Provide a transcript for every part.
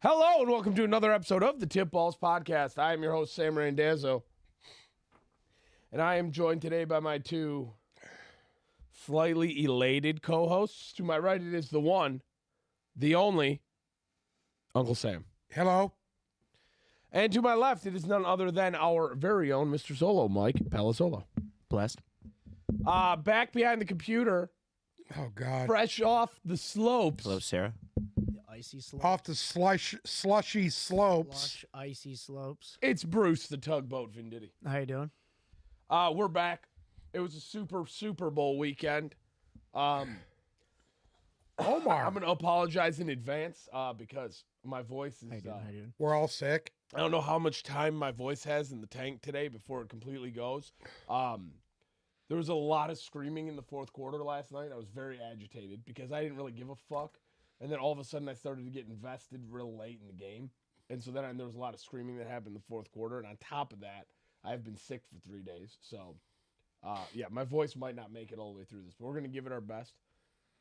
Hello and welcome to another episode of the Tip Balls Podcast. I am your host, Sam Randazzo. And I am joined today by my two slightly elated co-hosts. To my right, it is the one, the only, Uncle Sam. Hello. And to my left, it is none other than our very own Mr. Solo, Mike Palazzolo. Blessed. Back behind the computer, Oh, God. fresh off the slopes. Hello, Sarah. The icy slopes. Off the slushy slopes. Lush, icy slopes. It's Bruce, the tugboat Venditti. How you doing? We're back. It was a Super Bowl weekend. Omar. I'm going to apologize in advance because my voice is... How you doing? How you doing? We're all sick. I don't know how much time my voice has in the tank today before it completely goes. There was a lot of screaming in the fourth quarter last night. I was very agitated because I didn't really give a fuck. And then all of a sudden I started to get invested real late in the game. And so then there was a lot of screaming that happened in the fourth quarter. And on top of that, I've been sick for 3 days. So, yeah, my voice might not make it all the way through this. But we're going to give it our best.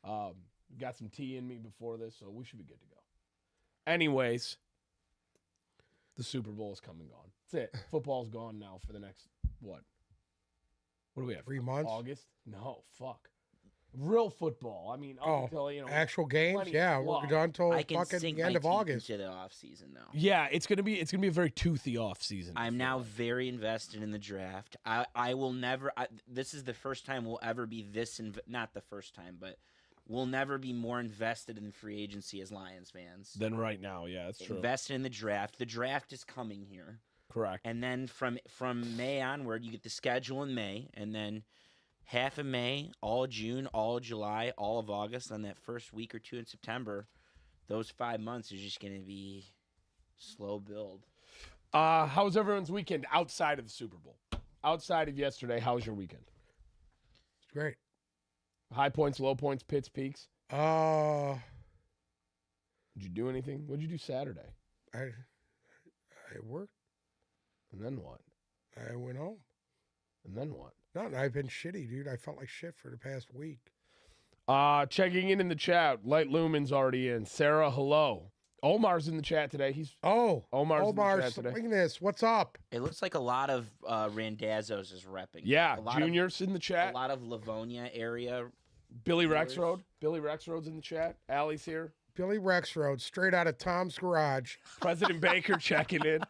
Got some tea in me before this, so we should be good to go. Anyways, the Super Bowl is come and gone. That's it. Football's gone now for the next, what? What do we have? 3 months? August? No, fuck. Real football. I mean, up until, Actual games? plenty Yeah, of we're fluff. done until I can fucking sink the my end of teeth August. into the off season now. Yeah, it's gonna be a very toothy off season. I'm now very invested in the draft. I will never. This is the first time we'll ever be this. Not the first time, but we'll never be more invested in free agency as Lions fans. Then right now, yeah, that's true. Invested in the draft. The draft is coming here, Correct. and then from May onward, you get the schedule in May, and then half of May, all of June, all of July, all of August, and that first week or two in September. Those 5 months is just going to be slow build. How was everyone's weekend outside of the Super Bowl? Outside of yesterday, how was your weekend? It's great. High points, low points, pits, peaks. I Did you do anything? What did you do Saturday? worked. And then what? I went home. And then what? Nothing. I've been shitty, dude. I felt like shit for the past week. Checking in the chat. Light Lumen's already in. Sarah, hello. Omar's in the chat today. Omar's in the chat today. Look at this. What's up? It looks like a lot of Randazzos is repping. Yeah, a lot Junior's in the a chat. lot of Livonia area. Billy viewers. Rexroad. Billy Rexroad's in the chat. Allie's here. Billy Rexroad, straight out of Tom's garage. President Baker checking in.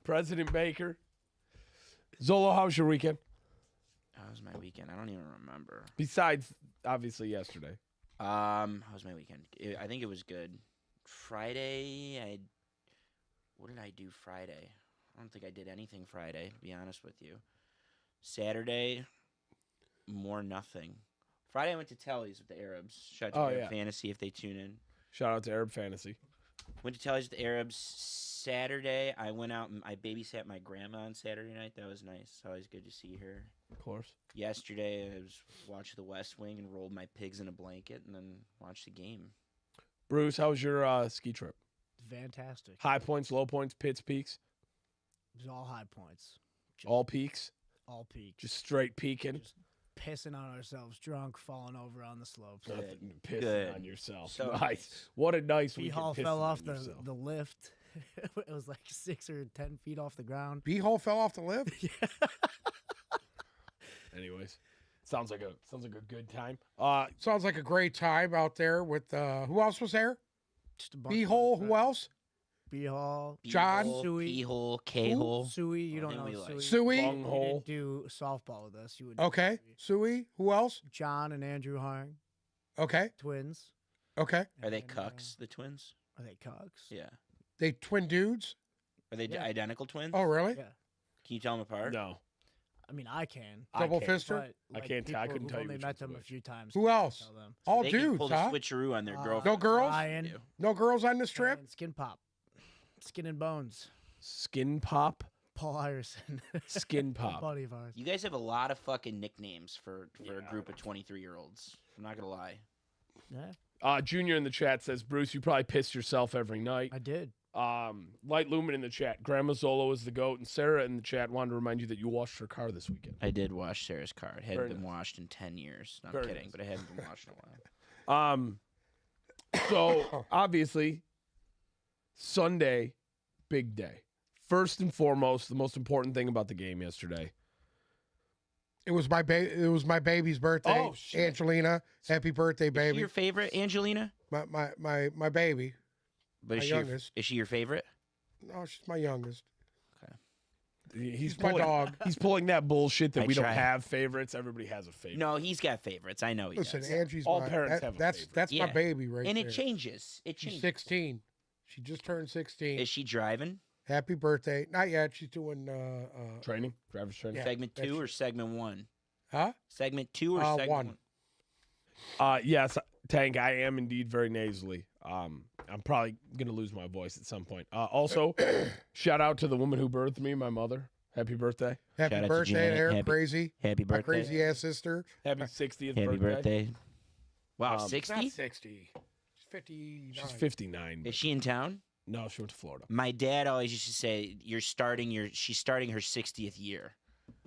President Baker. Zolo, how was your weekend? How was my weekend? I don't even remember. Besides, obviously, yesterday. How was my weekend? I think it was good. Friday, what did I do Friday? I don't think I did anything Friday, to be honest with you. Saturday, more nothing. Friday, I went to Telly's with the Arabs. Shout out to Arab Fantasy if they tune in. Shout out to Arab Fantasy. Went to Telly's with the Arabs. Saturday, I went out and I babysat my grandma on Saturday night. That was nice. It's always good to see her. Of course. Yesterday, I was watching The West Wing and rolled my pigs in a blanket and then watched the game. Bruce, how was your ski trip? Fantastic. High points, low points, pits, peaks? It was all high points. Just All peaks? all peaks. Just straight peaking? Just pissing on ourselves, drunk, falling over on the slopes. Good. Nothing, pissing Good. on yourself. So nice. nice. What a nice B weekend. Hall pissing fell off on yourself. the lift. It was like 6 or 10 feet off the ground. B-hole fell off the lift. Anyways, sounds like a good time. Sounds like a great time out there with, who else was there? Just a bunch B-hole, of who else? B Hall, John? Suey. P-hole, K-hole. Suey, you don't Name know we like. Suey. Suey? You Bunghole. didn't do softball with us. You would. know Okay. Suey. Suey, who else? John and Andrew Hang, Okay. twins. Okay. Are they And, cucks, the twins? Are they cucks? Yeah. They twin dudes? Are they Yeah. identical twins? Oh, really? Yeah. Can you tell them apart? no. I mean, I can. Double I can't. fister? But I can't tell- I people couldn't tell you who've only which met one's them a which. few times. Who can't else? tell them. All They can dudes, pull huh? the switcheroo on their girlfriend. No girls? Ryan, No girls on this trip? and Skin Pop, Skin and Bones, Skin Pop? Paul Ireson, Skin Pop. buddy of ours. You guys have a lot of fucking nicknames for Yeah. a group of 23-year-olds. I'm not going to lie. Yeah, Junior in the chat says, Bruce, you probably piss yourself every night. I did. Light Lumen in the chat. Grandma Zolo is the GOAT. And Sarah in the chat wanted to remind you that you washed her car this weekend. I did wash Sarah's car. It hadn't Very been nice. washed in 10 years. No, I'm Very kidding, nice. but it hadn't been washed in a while. So, obviously, Sunday, big day. First and foremost, the most important thing about the game yesterday. It was my baby's birthday. Oh, shit. Angelina, happy birthday, Is she baby. your favorite, Angelina? My baby. But My youngest. Is she your favorite? No, she's my youngest. He's my pulling, dog. He's pulling that bullshit that I we don't try. have favorites. Everybody has a favorite. No, he's got favorites. I know he Listen, does. Angie's All my, parents that- have a that's favorite. that's Yeah. my baby right And there. it changes. It She's changes. 16. She just turned 16. Is she driving? Happy birthday. Not yet. She's doing Training, driver's training. Yeah. Segment that's 2 or it. segment 1? huh? Segment 2 or segment 1. 1? Yes, Tank, I am indeed very nasally. I'm probably gonna lose my voice at some point. Also, shout out to the woman who birthed me, my mother. Happy birthday. Happy Shout out to birthday Janet. there, Happy- crazy. Happy My birthday. crazy ass sister. Happy 60th Happy birthday. Wow, Um, Not 60? 60. She's 59. She's 59. Is she in town? No, she went to Florida. My dad always used to say she's starting her 60th year.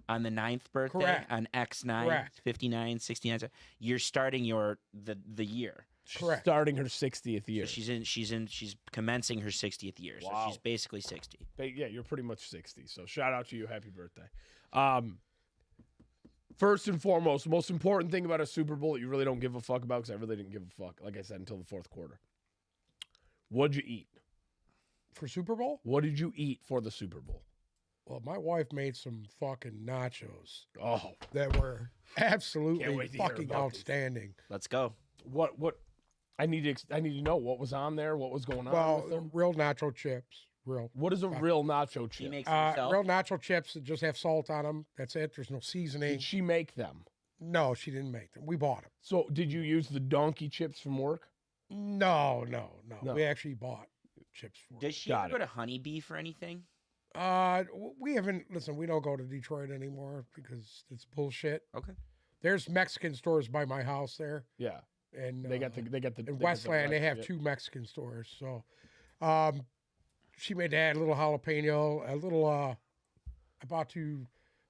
On the 9th birthday, Correct. on X9, Correct. 59, 69, you're starting the year. She's Correct. starting her 60th year. So she's commencing her 60th year. So Wow. she's basically 60. Yeah, you're pretty much 60. So shout out to you. Happy birthday. First and foremost, the most important thing about a Super Bowl that you really don't give a fuck about, because I really didn't give a fuck, like I said, until the fourth quarter. What'd you eat? For Super Bowl? What did you eat for the Super Bowl? Well, my wife made some fucking nachos Oh, that were absolutely wait to hear fucking about these. outstanding. Let's go. what? I need to know what was on there, what was going on Well, with them. real nacho chips. Real. What is a real nacho She chip? makes it herself. Real nacho chips that just have salt on them. That's it. There's no seasoning. Did she make them? No, she didn't make them. We bought them. So did you use the donkey chips from work? No. No. We actually bought chips for Does it. she Got ever go to Honeybee for anything? We haven't. Listen, we don't go to Detroit anymore because it's bullshit. Okay. There's Mexican stores by my house there, Yeah, and they got the in Westland. They have shit. 2 Mexican stores. So, she made that a little jalapeno, a little. I bought 2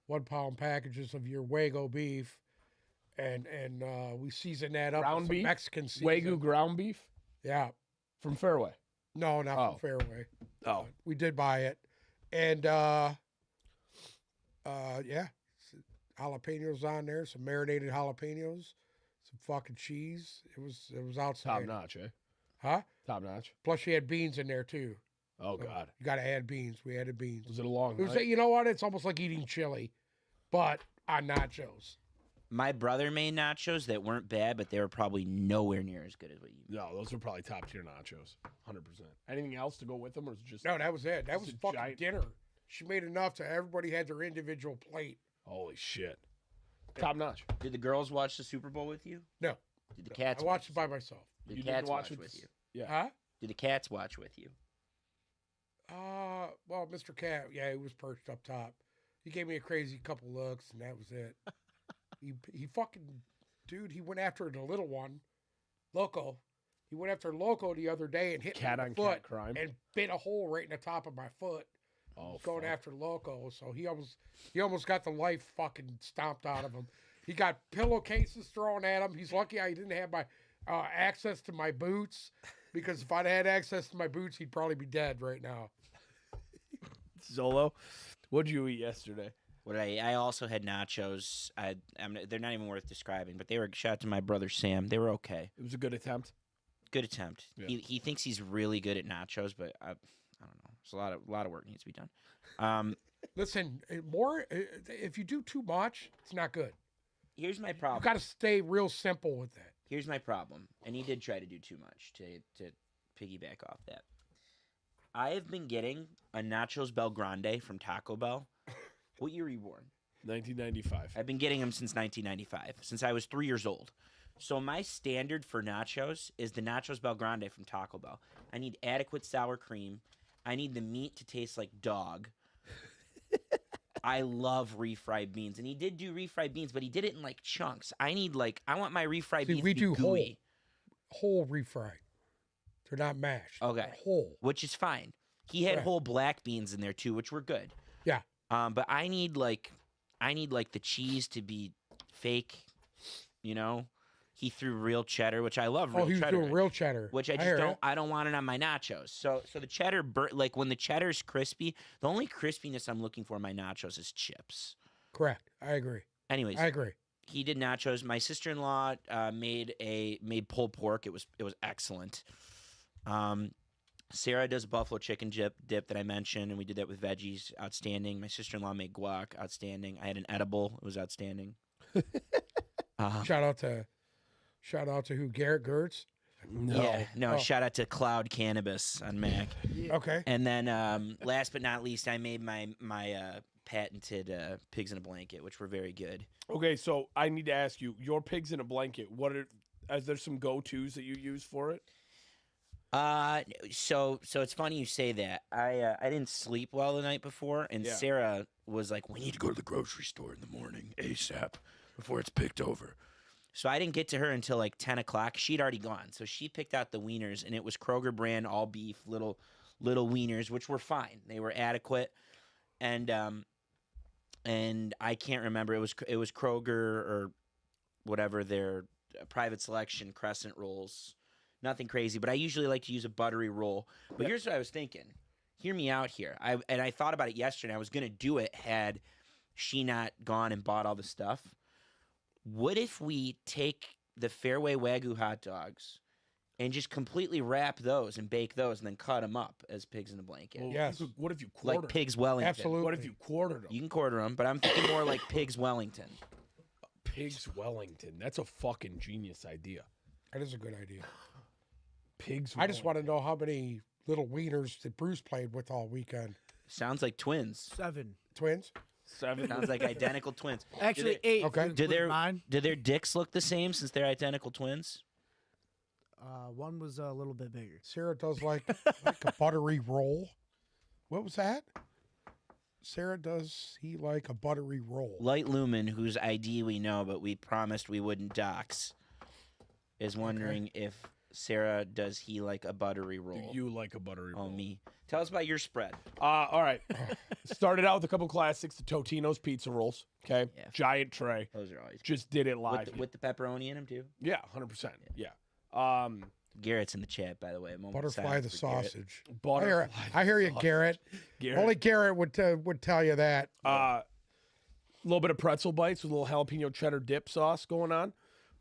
1-pound packages of your Wagyu beef, and we seasoned that up Ground with some beef? Mexican season. Wagyu ground beef Yeah. from Fairway. No, not Oh. from Fairway. Oh, We did buy it, and yeah, jalapenos on there, some marinated jalapenos, some fucking cheese. It was top outstanding. notch, eh? Huh? Top notch. Plus, she had beans in there too. Oh So God, you got to add beans. We added beans. was it a long It was, night? you know what? It's almost like eating chili, but on nachos. My brother made nachos that weren't bad, but they were probably nowhere near as good as what you made. No, those are probably top tier nachos, 100%. Anything else to go with them, or is it just No, that was it. That It's was a fucking giant- dinner. She made enough to everybody had their individual plate. holy shit? Top notch. Did the girls watch the Super Bowl with you? No, Did the cats I watched it by myself. Did You the didn't cats watch watch it with you? Yeah. Huh? Did the cats watch with you? Well, Mr. Cat, yeah, he was perched up top. He gave me a crazy couple looks, and that was it. he fucking, dude, he went after the little one, Loco. He went after Loco the other day and hit Cat me on in the cat foot crime. and bit a hole right in the top of my foot. Oh, Going fuck. after Loco, so he almost got the life fucking stomped out of him. He got pillowcases thrown at him. He's lucky I didn't have my access to my boots, because if I'd had access to my boots, he'd probably be dead right now. Zolo, what'd you eat yesterday? What I also had nachos. They're not even worth describing, but they were shout out to my brother Sam. They were okay. It was a good attempt. Good attempt. Yeah. He thinks he's really good at nachos, but I don't know. There's a lot of work needs to be done. Listen, if you do too much, it's not good. Here's my You problem. got to stay real simple with that. Here's my problem, and he did try to do too much to piggyback off that. I have been getting a Nachos Bel Grande from Taco Bell. What year were you born? 1995. I've been getting them since 1995, since I was 3 years old. So my standard for nachos is the Nachos Bel Grande from Taco Bell. I need adequate sour cream. I need the meat to taste like dog. I love refried beans, and he did do refried beans, but he did it in like chunks. I want my refried See, beans we to be do gooey, whole refried. They're not mashed. Okay. They're whole. which is fine. He had Correct. whole black beans in there too, which were good. Yeah. But I need like the cheese to be fake, you know. he threw real cheddar, which I love. Oh, Real he was cheddar, doing real cheddar. which I hear just ya. don't. I don't want it on my nachos. So the cheddar, like when the cheddar's crispy, the only crispiness I'm looking for in my nachos is chips. Correct. I agree. Anyways, I agree. he did nachos. My sister-in-law made pulled pork. It was excellent. Sarah does buffalo chicken dip that I mentioned, and we did that with veggies. Outstanding. My sister-in-law made guac. Outstanding. I had an edible. It was outstanding. Shout out to who? Garrett Gertz. No. Shout out to Cloud Cannabis on Mac. Okay. And then last but not least, I made my patented pigs in a blanket, which were very good. Okay, so I need to ask you, your pigs in a blanket. Is there some go-tos that you use for it? So it's funny you say that. I didn't sleep well the night before, and Yeah. Sarah was like, "We need to go to the grocery store in the morning ASAP before it's picked over." So I didn't get to her until like 10 o'clock. She'd already gone, so she picked out the wieners, and it was Kroger brand, all beef, little wieners, which were fine. They were adequate, and I can't remember. It was Kroger or whatever their private selection crescent rolls. Nothing crazy, but I usually like to use a buttery roll. But here's what I was thinking. Hear me out here. I thought about it yesterday. I was going to do it had she not gone and bought all the stuff. What if we take the Fairway Wagyu hot dogs and just completely wrap those and bake those and then cut them up as pigs in a blanket? Well, Yes. What if you quarter Like Pigs Wellington. Absolutely. What if you quartered them? You can quarter them, but I'm thinking more like Pigs Wellington. Pigs Wellington. That's a fucking genius idea. That is a good idea. Pigs. I just want to know how many little wieners that Bruce played with all weekend. Sounds like twins. 7. Twins? 7. Sounds like identical twins. Actually, Do they- 8. Okay. if you Do include their mine. do their dicks look the same since they're identical twins? One was a little bit bigger. Sarah does like a buttery roll. What was that? Sarah, does he like a buttery roll? Light Lumen, whose ID we know, but we promised we wouldn't dox, is wondering if Sarah, does he like a buttery roll? You like a buttery roll. Oh, me. Tell us about your spread. All right. Started out with a couple classics, the Totino's pizza rolls. Okay. Yeah. Giant tray. Those are always Just did it live. with the pepperoni in them too. Yeah, 100%. Yeah. Garrett's in the chat, by the way. A moment of Butterfly silence the for Garrett. sausage. Butterfly. I hear you, sausage. Garrett. Garrett. Only Garrett would tell you that. A little bit of pretzel bites with a little jalapeno cheddar dip sauce going on.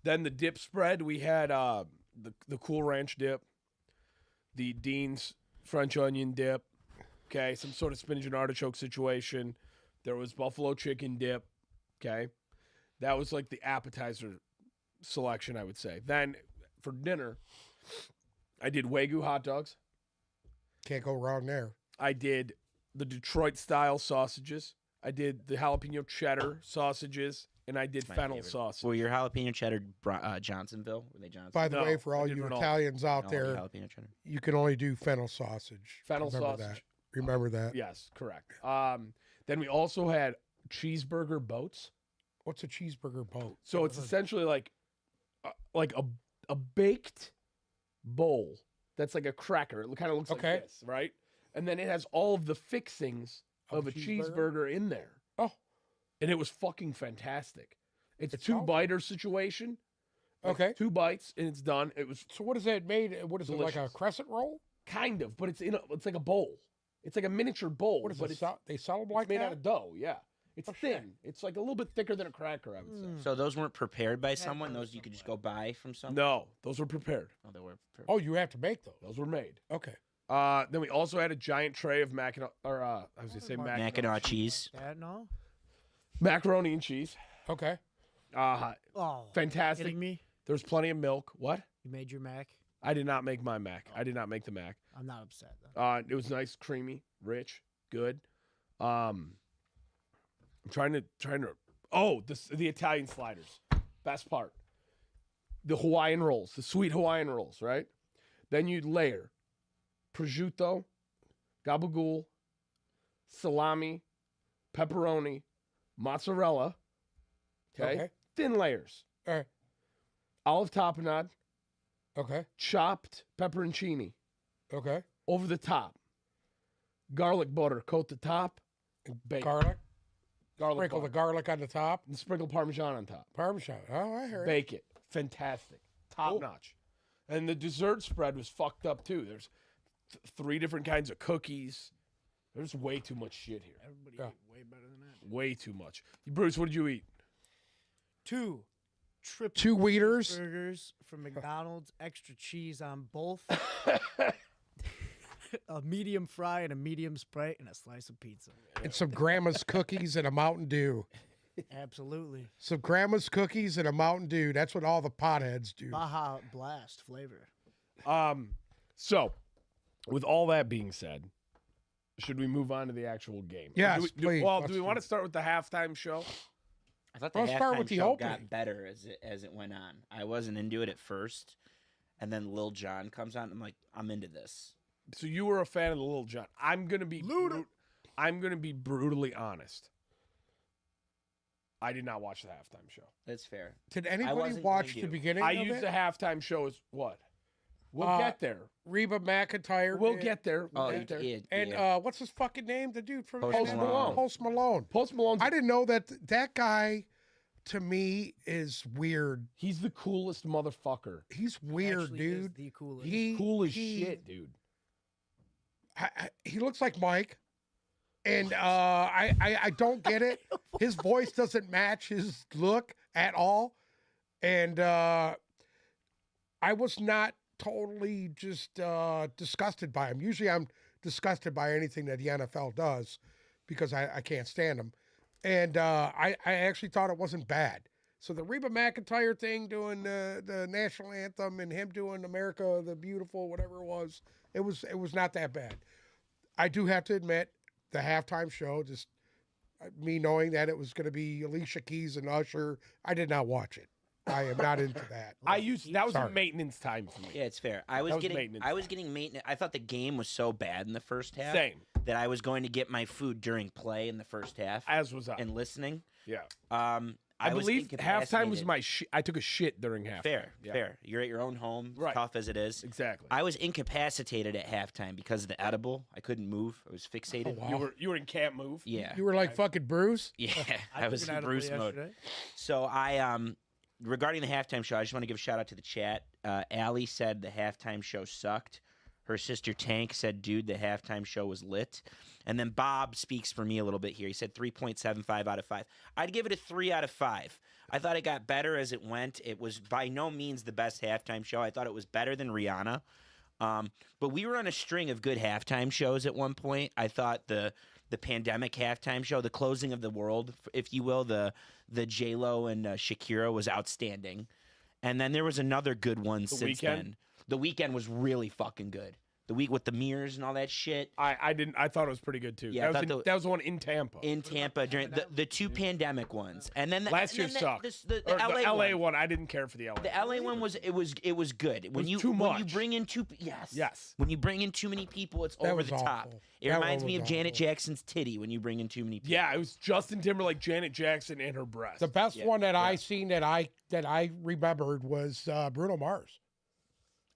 Then the dip spread, we had the Cool Ranch dip, the Dean's French onion dip, okay, some sort of spinach and artichoke situation. There was buffalo chicken dip, okay. That was like the appetizer selection, I would say. Then for dinner, I did Wagyu hot dogs. Can't go wrong there. I did the Detroit style sausages. I did the jalapeno cheddar sausages, and I did My fennel favorite. sausage. Were your jalapeno cheddar Johnsonville? Were they Johnson? By the No, way, for I all did you Renault. Italians out No, there, jalapeno cheddar. you can only do fennel sausage. Fennel Remember sausage. that. Remember that. Yes, correct. Then we also had cheeseburger boats. What's a cheeseburger boat? So it's essentially like a baked bowl that's like a cracker. It kind of looks Okay. like this, right? And then it has all of the fixings of a cheeseburger in there. Oh. And it was fucking fantastic. It's It two sounds- biter situation. Like Okay. 2 bites and it's done. It was So what is that made? What is it, like a Delicious. crescent roll? kind of, but it's it's like a bowl. It's like a miniature bowl. What is but it? it's, They sell them it's like made that? out of dough, yeah. It's Oh, shit. thin. It's like a little bit thicker than a cracker, I would say. So those weren't prepared by Had someone. those Those you could just somewhere. go buy from someone. No, those were prepared. Oh, they were prepared. Oh, you have to make those. Those were made. Okay. Then we also had a giant tray of I was gonna say Mackinac cheese. That no? macaroni and cheese. Okay. Oh, Fantastic. kidding me? There was plenty of milk. What? You made your mac? I did not make my mac. I did not make the mac. I'm not upset though. It was nice, creamy, rich, good. I'm trying to. Oh, the Italian sliders. Best part. The Hawaiian rolls, the sweet Hawaiian rolls, right? Then you'd layer prosciutto, gabagool, salami, pepperoni, mozzarella. Okay. Thin layers. All right. Olive tapenade, Okay. chopped pepperoncini Okay. over the top. Garlic butter, coat the top. And Bacon. garlic. Garlic Sprinkle the butter. garlic on the top. And sprinkle Parmesan on top. Parmesan. Oh, I heard it. Bake it. Fantastic. Top notch. And the dessert spread was fucked up too. There's 3 different kinds of cookies. There's way too much shit here. Everybody Yeah. ate way better than that. Way too much. Bruce, what did you eat? 2 triple 2 Weeders. burgers from McDonald's, extra cheese on both. A medium fry and a medium Sprite and a slice of pizza. And some grandma's cookies and a Mountain Dew. Absolutely. Some grandma's cookies and a Mountain Dew. That's what all the potheads do. Baja Blast flavor. So, with all that being said, should we move on to the actual game? Yes, do we, please. Well, Let's do we do want it. to start with the halftime show? I thought the Let's start halftime with the show opening. got better as it went on. I wasn't into it at first, and then Lil Jon comes on. I'm like, I'm into this. So you were a fan of the Lil Jon. I'm gonna be brutally honest. I did not watch the halftime show. That's fair. Did anybody wasn't watch going the to. beginning I of used it? the halftime show as what? We'll get there. Reba McEntire. We'll did. get there. We'll Oh, get there. yeah, And yeah. what's his fucking name? The dude from Post Eminem? Malone. Post Malone. Post Malone's I didn't know that guy, to me, is weird. he's the coolest motherfucker. He's weird, Actually is dude. the coolest. He Cool as he- shit, dude. he looks like Mike, and I don't get it. His voice doesn't match his look at all, and I was not totally just disgusted by him. Usually, I'm disgusted by anything that the NFL does because I can't stand them, and I actually thought it wasn't bad. So the Reba McEntire thing, doing the national anthem, and him doing "America the Beautiful," whatever it was not that bad. I do have to admit, the halftime show, just me knowing that it was going to be Alicia Keys and Usher, I did not watch it. I am not into that. That was Sorry. maintenance time for me. Yeah, it's fair. I was was getting maintenance. maintenance. I thought the game was so bad in the first half Same. that I was going to get my food during play in the first half As was I. and listening. Yeah. I was believe halftime was incapacitated. I took a shit during halftime. Fair, Yeah. fair. You're at your own home, Right. tough as it is. Exactly. I was incapacitated at halftime because of the edible. I couldn't move. I was fixated. Oh, wow. You were in can't move. Yeah, You were like fucking Bruce. yeah. I was took in an edible Bruce mode. yesterday. So I regarding the halftime show, I just want to give a shout out to the chat. Allie said the halftime show sucked. Her sister Tank said, dude, the halftime show was lit. And then Bob speaks for me a little bit here. He said 3.75 out of 5. I'd give it a 3 out of 5. I thought it got better as it went. It was by no means the best halftime show. I thought it was better than Rihanna. But we were on a string of good halftime shows at one point. I thought the pandemic halftime show, the closing of the world, if you will, the J-Lo and Shakira was outstanding. And then there was another good one since Weeknd? then. The Weeknd was really fucking good. The week with the mirrors and all that shit I didn't. I thought it was pretty good too. Yeah, I thought that was the one in Tampa. in Tampa during the two pandemic ones. And then Last year and then sucked. The Or LA one. one. I didn't care for the LA. The LA one was it was good. When was you too when you much. bring in Yes. when you bring in too many people, it's That over was the top. awful. It That reminds one me was of Janet awful. Jackson's titty when you bring in too many people. Yeah, it was Justin Timberlake, Janet Jackson, and her breast. The best Yeah. one that I seen that I remembered was Bruno Mars.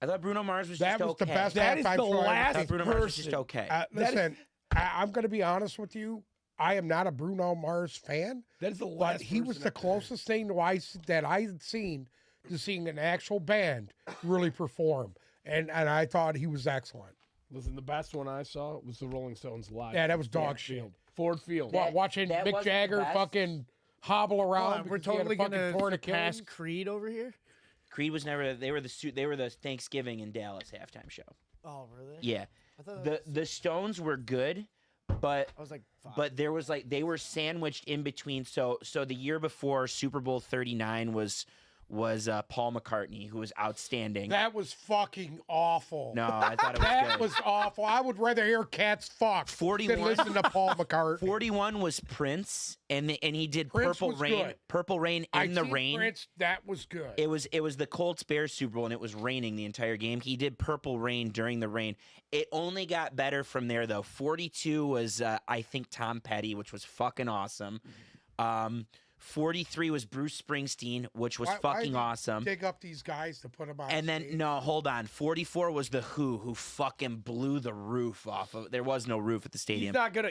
I thought Bruno Mars was That just was the okay. best That is halftime the show I ever I last thought seen. Bruno Mars was just person. okay. Listen, I'm going to be honest with you. I am not a Bruno Mars fan, that is the but last. he was person the closest thing that I had seen to seeing an actual band really perform, and I thought he was excellent. Listen, the best one I saw was the Rolling Stones live. Yeah, that was dog Ford shit. Field. Ford Field. That- Watching that Mick wasn't the Jagger best. fucking hobble around. We're because he had a totally fucking gonna torn surpass Achilles. Creed over here. Creed was never. They were the Thanksgiving in Dallas halftime show. Oh, really? Yeah, I thought that the Stones were good, but I was like, fuck. But there was like they were sandwiched in between. So the year before Super Bowl 39 was Paul McCartney, who was outstanding. That was fucking awful. No, I thought it was That good. was awful. I would rather hear cats fuck 41. than listen to Paul McCartney. 41 was Prince, and he did Prince Purple was Rain. good. Purple Rain I in the seen rain. Prince, that was good. It was the Colts Bears Super Bowl, and it was raining the entire game. He did Purple Rain during the rain. It only got better from there, though. 42 was I think Tom Petty, which was fucking awesome. 43 was Bruce Springsteen, which was Why fucking did you awesome. dig up these guys to put them on And then stage? no, hold on. 44 was the who fucking blew the roof off of. There was no roof at the He's stadium. not gonna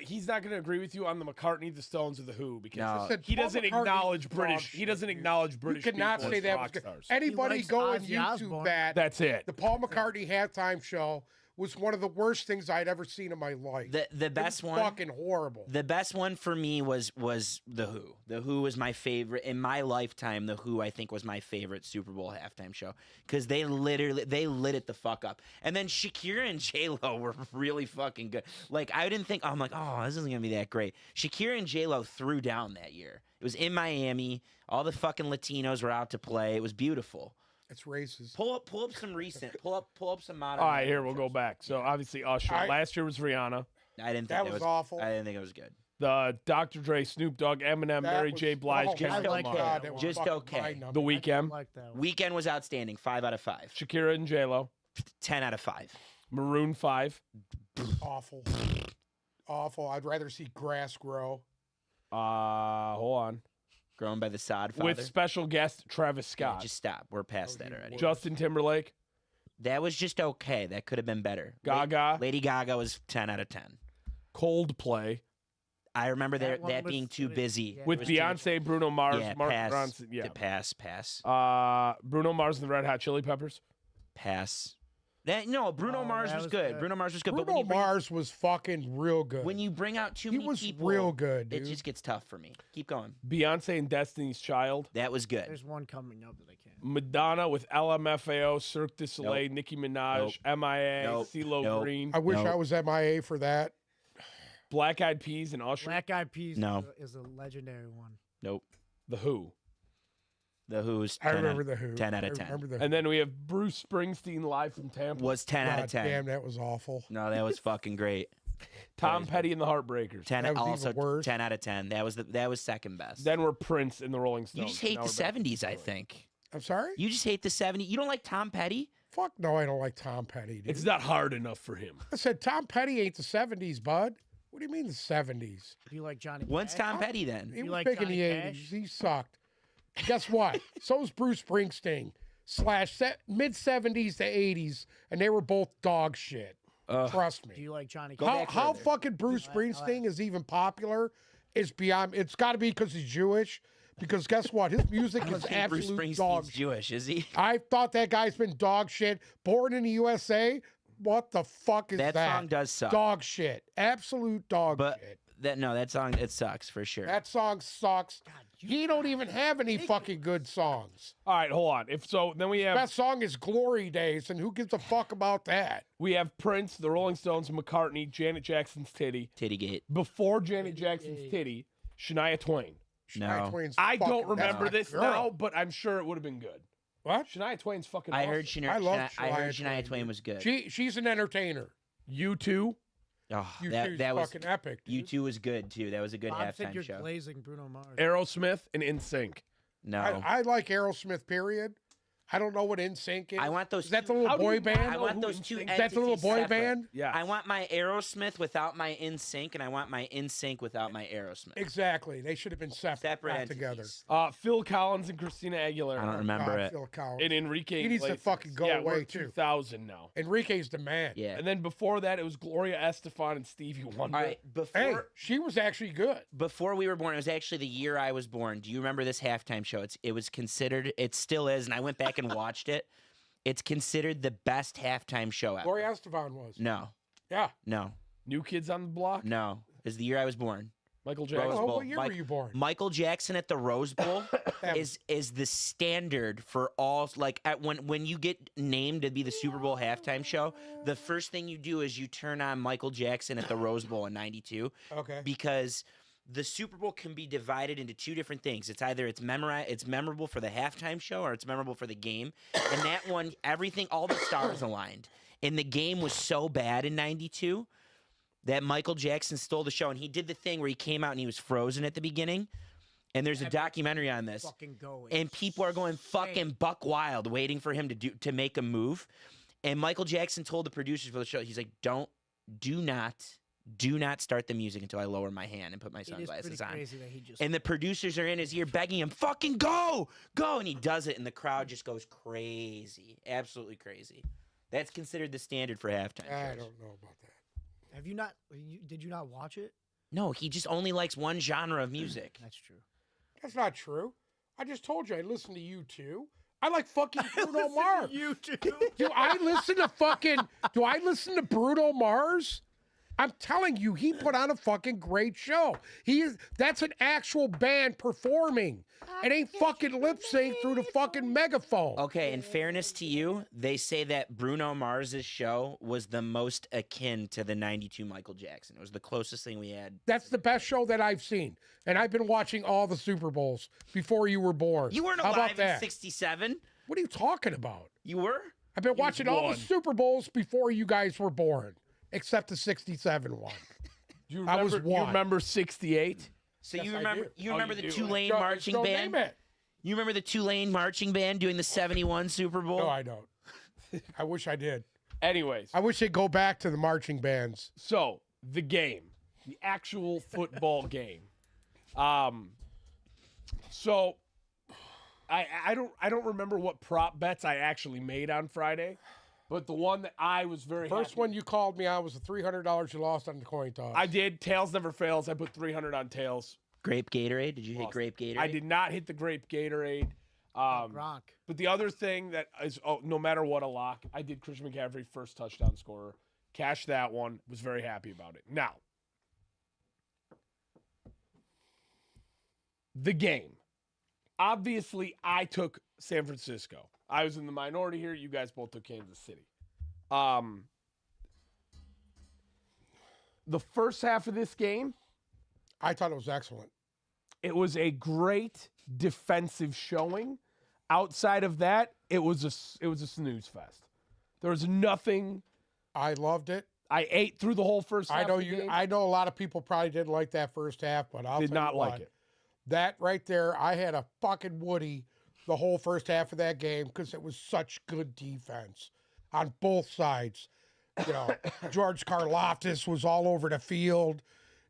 agree with you on the McCartney, the Stones, or the Who because No. Said he Paul doesn't McCartney acknowledge was dog British. shit, He doesn't dude. acknowledge You British. cannot people say as that was rock good. stars. Anybody likes go and Ozzy YouTube Osbourne. that. That's it. The Paul McCartney halftime show was one of the worst things I'd ever seen in my life. The best it was one. fucking horrible. The best one for me was the Who. The Who was my favorite in my lifetime. The Who I think was my favorite Super Bowl halftime show because they lit it the fuck up. And then Shakira and J Lo were really fucking good. Like I didn't think I'm like this isn't gonna be that great. Shakira and J Lo threw down that year. It was in Miami. All the fucking Latinos were out to play. It was beautiful. It's racist. Pull up some recent. Pull up some modern. All right, here we'll go back. So obviously Usher. Last year was Rihanna. I didn't think That was awful. I didn't think it was good. The Dr. Dre, Snoop Dogg, Eminem, That Mary was- J. Blige, oh, Kendrick I like Lamar. that. that was Just fucking okay. mind-numbing. The I Weeknd, like that one. Weekend was outstanding. 5 out of 5. Shakira and J Lo, 10 out of 5. Maroon 5. Awful. Awful. I'd rather see grass grow. Hold on. Grown by the sod father. With special guest Travis Yeah, Scott, just stop. We're past Oh, that you already. would. Justin Timberlake, That was just okay. That could have been better. Gaga, Lady Gaga was 10 out of 10. Coldplay, I remember That one that was- being too was- busy. yeah. with It was too- Beyonce, Bruno Mars, Yeah, Mark pass. Ronson. Yeah. Pass. Bruno Mars and the Red Hot Chili Peppers. Pass. Bruno Oh, Mars that was was good. good. Bruno Mars was good. but Bruno Mars was fucking real good. when you bring out too he many was people, real good, it dude. just gets tough for me. Keep going. Beyonce and Destiny's Child. That was good. There's one coming up that I can't. Madonna with LMFAO, Cirque du Soleil, Nicki Minaj, MIA, Nope. CeeLo Nope. Green, I wish No. I was MIA for that. Black Eyed Peas, and Usher. Black Eyed Peas No. is a legendary one. Nope. The Who. The Who's 10 I remember the Who. 10 out of I 10. remember the Who. And then we have Bruce Springsteen live from Tampa. was 10 out God of 10. damn, that was awful. No, that was fucking great. Tom Petty and the Heartbreakers. 10 That was also even worse. 10 out of 10. That was second best. Then we're Prince and the Rolling You Stones. just hate Now the we're back to 70s, I Detroit. think. I'm sorry? You just hate the 70s. You don't like Tom Petty? Fuck no, I don't like Tom Petty, dude. It's not hard enough for him. I said Tom Petty ain't the 70s, bud. What do you mean the 70s? Do you like Johnny? When's Cash? Tom Petty then? He You was like big in Johnny the Cash? 80s. He sucked. Guess what? So's Bruce Springsteen / mid 70s to 80s, and they were both dog shit. Trust Do me. you like Johnny? Go Cash? back How further. fucking Bruce Springsteen is even popular is beyond. It's got to be because he's Jewish. Because guess what? His music I don't is think Bruce absolute Springsteen's dog shit. Jewish, is he? I thought that guy's been dog shit. Born in the USA. What the fuck is that? That song does suck. Dog shit. Absolute dog But shit. that song, it sucks for sure. That song sucks. He don't even have any fucking good songs. All right, hold on. Then we have Best song is Glory Days, and who gives a fuck about that? Prince, the Rolling Stones, McCartney, Janet Jackson's Titty. Tittygate. Before Janet Jackson's Titty, Shania Twain. Shania No. Twain's I fucking- don't remember that's my this girl. now, but I'm sure it would have been good. What? Shania Twain's fucking I awesome. heard Shania, I love I heard Shania Shania Twain, Twain dude. was good. She's an entertainer. U2. Oh, You that was fucking epic. Dude. U2 was good too. That was a good Bob said halftime you're show. glazing Bruno Mars. Aerosmith, and NSYNC. No, I like Aerosmith. Period. I don't know what NSYNC is. I want those Is that two- the little How do boy you not band? I know want who those NSYNC two. is? Is that the little entities boy separate. band? Yeah. I want my Aerosmith without my NSYNC, and I want my NSYNC without my Aerosmith. Exactly. They should have been separate, not together. entities. Phil Collins and Christina Aguilera. I don't remember God, it. Phil Collins. And Enrique He needs to Iglesias. fucking go yeah, away, we're too. 2000 now. Enrique's the man. Yeah. And then before that, it was Gloria Estefan and Stevie Wonder. All right. Hey, she was actually good. Before we were born, it was actually the year I was born. Do you remember this halftime show? It was considered, it still is, and I went back and watched it. It's considered the best halftime show ever. Gloria Estefan was. No, Yeah. no, New Kids on the Block. no. It's the year I was born. Michael Rose Jackson. Oh, Bowl. what year were you born? Michael Jackson at the Rose Bowl That is the standard for all. Like when you get named to be the Super Bowl halftime show, the first thing you do is you turn on Michael Jackson at the Rose Bowl in '92 Okay. because the Super Bowl can be divided into two different things. It's either it's memorable for the halftime show or it's memorable for the game. And that one, all the stars aligned. And the game was so bad in '92 that Michael Jackson stole the show. And he did the thing where he came out and he was frozen at the beginning. And there's a documentary on this. Fucking go. And people are going fucking buck wild waiting for him to make a move. And Michael Jackson told the producers for the show, he's like, do not do not start the music until I lower my hand and put my It is sunglasses pretty on. crazy that he just. And the producers are in his ear begging him, fucking go, go. And he does it, and the crowd just goes crazy. Absolutely crazy. That's considered the standard for halftime I shows. don't know about that. Have you not? Did you not watch it? No, he just only likes one genre of music. That's true. That's not true. I just told you I listen to you two. I like fucking Bruno Mars. You too. Do I listen to Bruno Mars? I'm telling you, he put on a fucking great show. That's an actual band performing. It ain't fucking lip sync through the fucking megaphone. Okay, in fairness to you, they say that Bruno Mars's show was the most akin to the 92 Michael Jackson. It was the closest thing we had. That's the best show that I've seen. And I've been watching all the Super Bowls before you were born. You weren't How alive about in that? 67. What are you talking about? You were? I've been watching all one. the Super Bowls before you guys were born, except the 67 one. Do you I remember, was you one. remember 68? So Yes, you I remember do. you Oh, remember you the do. Tulane Don't- marching don't band? name it. You remember the Tulane marching band doing the 71 Super Bowl? No, I don't. I wish I did. Anyways, I wish they'd go back to the marching bands. so the game, the actual football game. So I don't remember what prop bets I actually made on Friday, but the one that I was very First happy- one you called me on was the $300 you lost on the coin toss. I did. Tails never fails. I put 300 on tails. Grape Gatorade? Did you hit Lost. Grape Gatorade? I did not hit the grape Gatorade. Gronk. But the other thing that is, no matter what, a lock. I did Christian McCaffrey first touchdown scorer. Cashed that one. Was very happy about it. Now, the game. Obviously, I took San Francisco. I was in the minority here. You guys both took Kansas City. The first half of this game, I thought it was excellent. it was a great defensive showing. Outside of that, it was a snooze fest. There was nothing. I loved it. I ate through the whole first half. I know of the you. game. I know a lot of people probably didn't like that first half, but I did not like it. That right there, I had a fucking Woody the whole first half of that game because it was such good defense on both sides. You know, George Karlaftis was all over the field.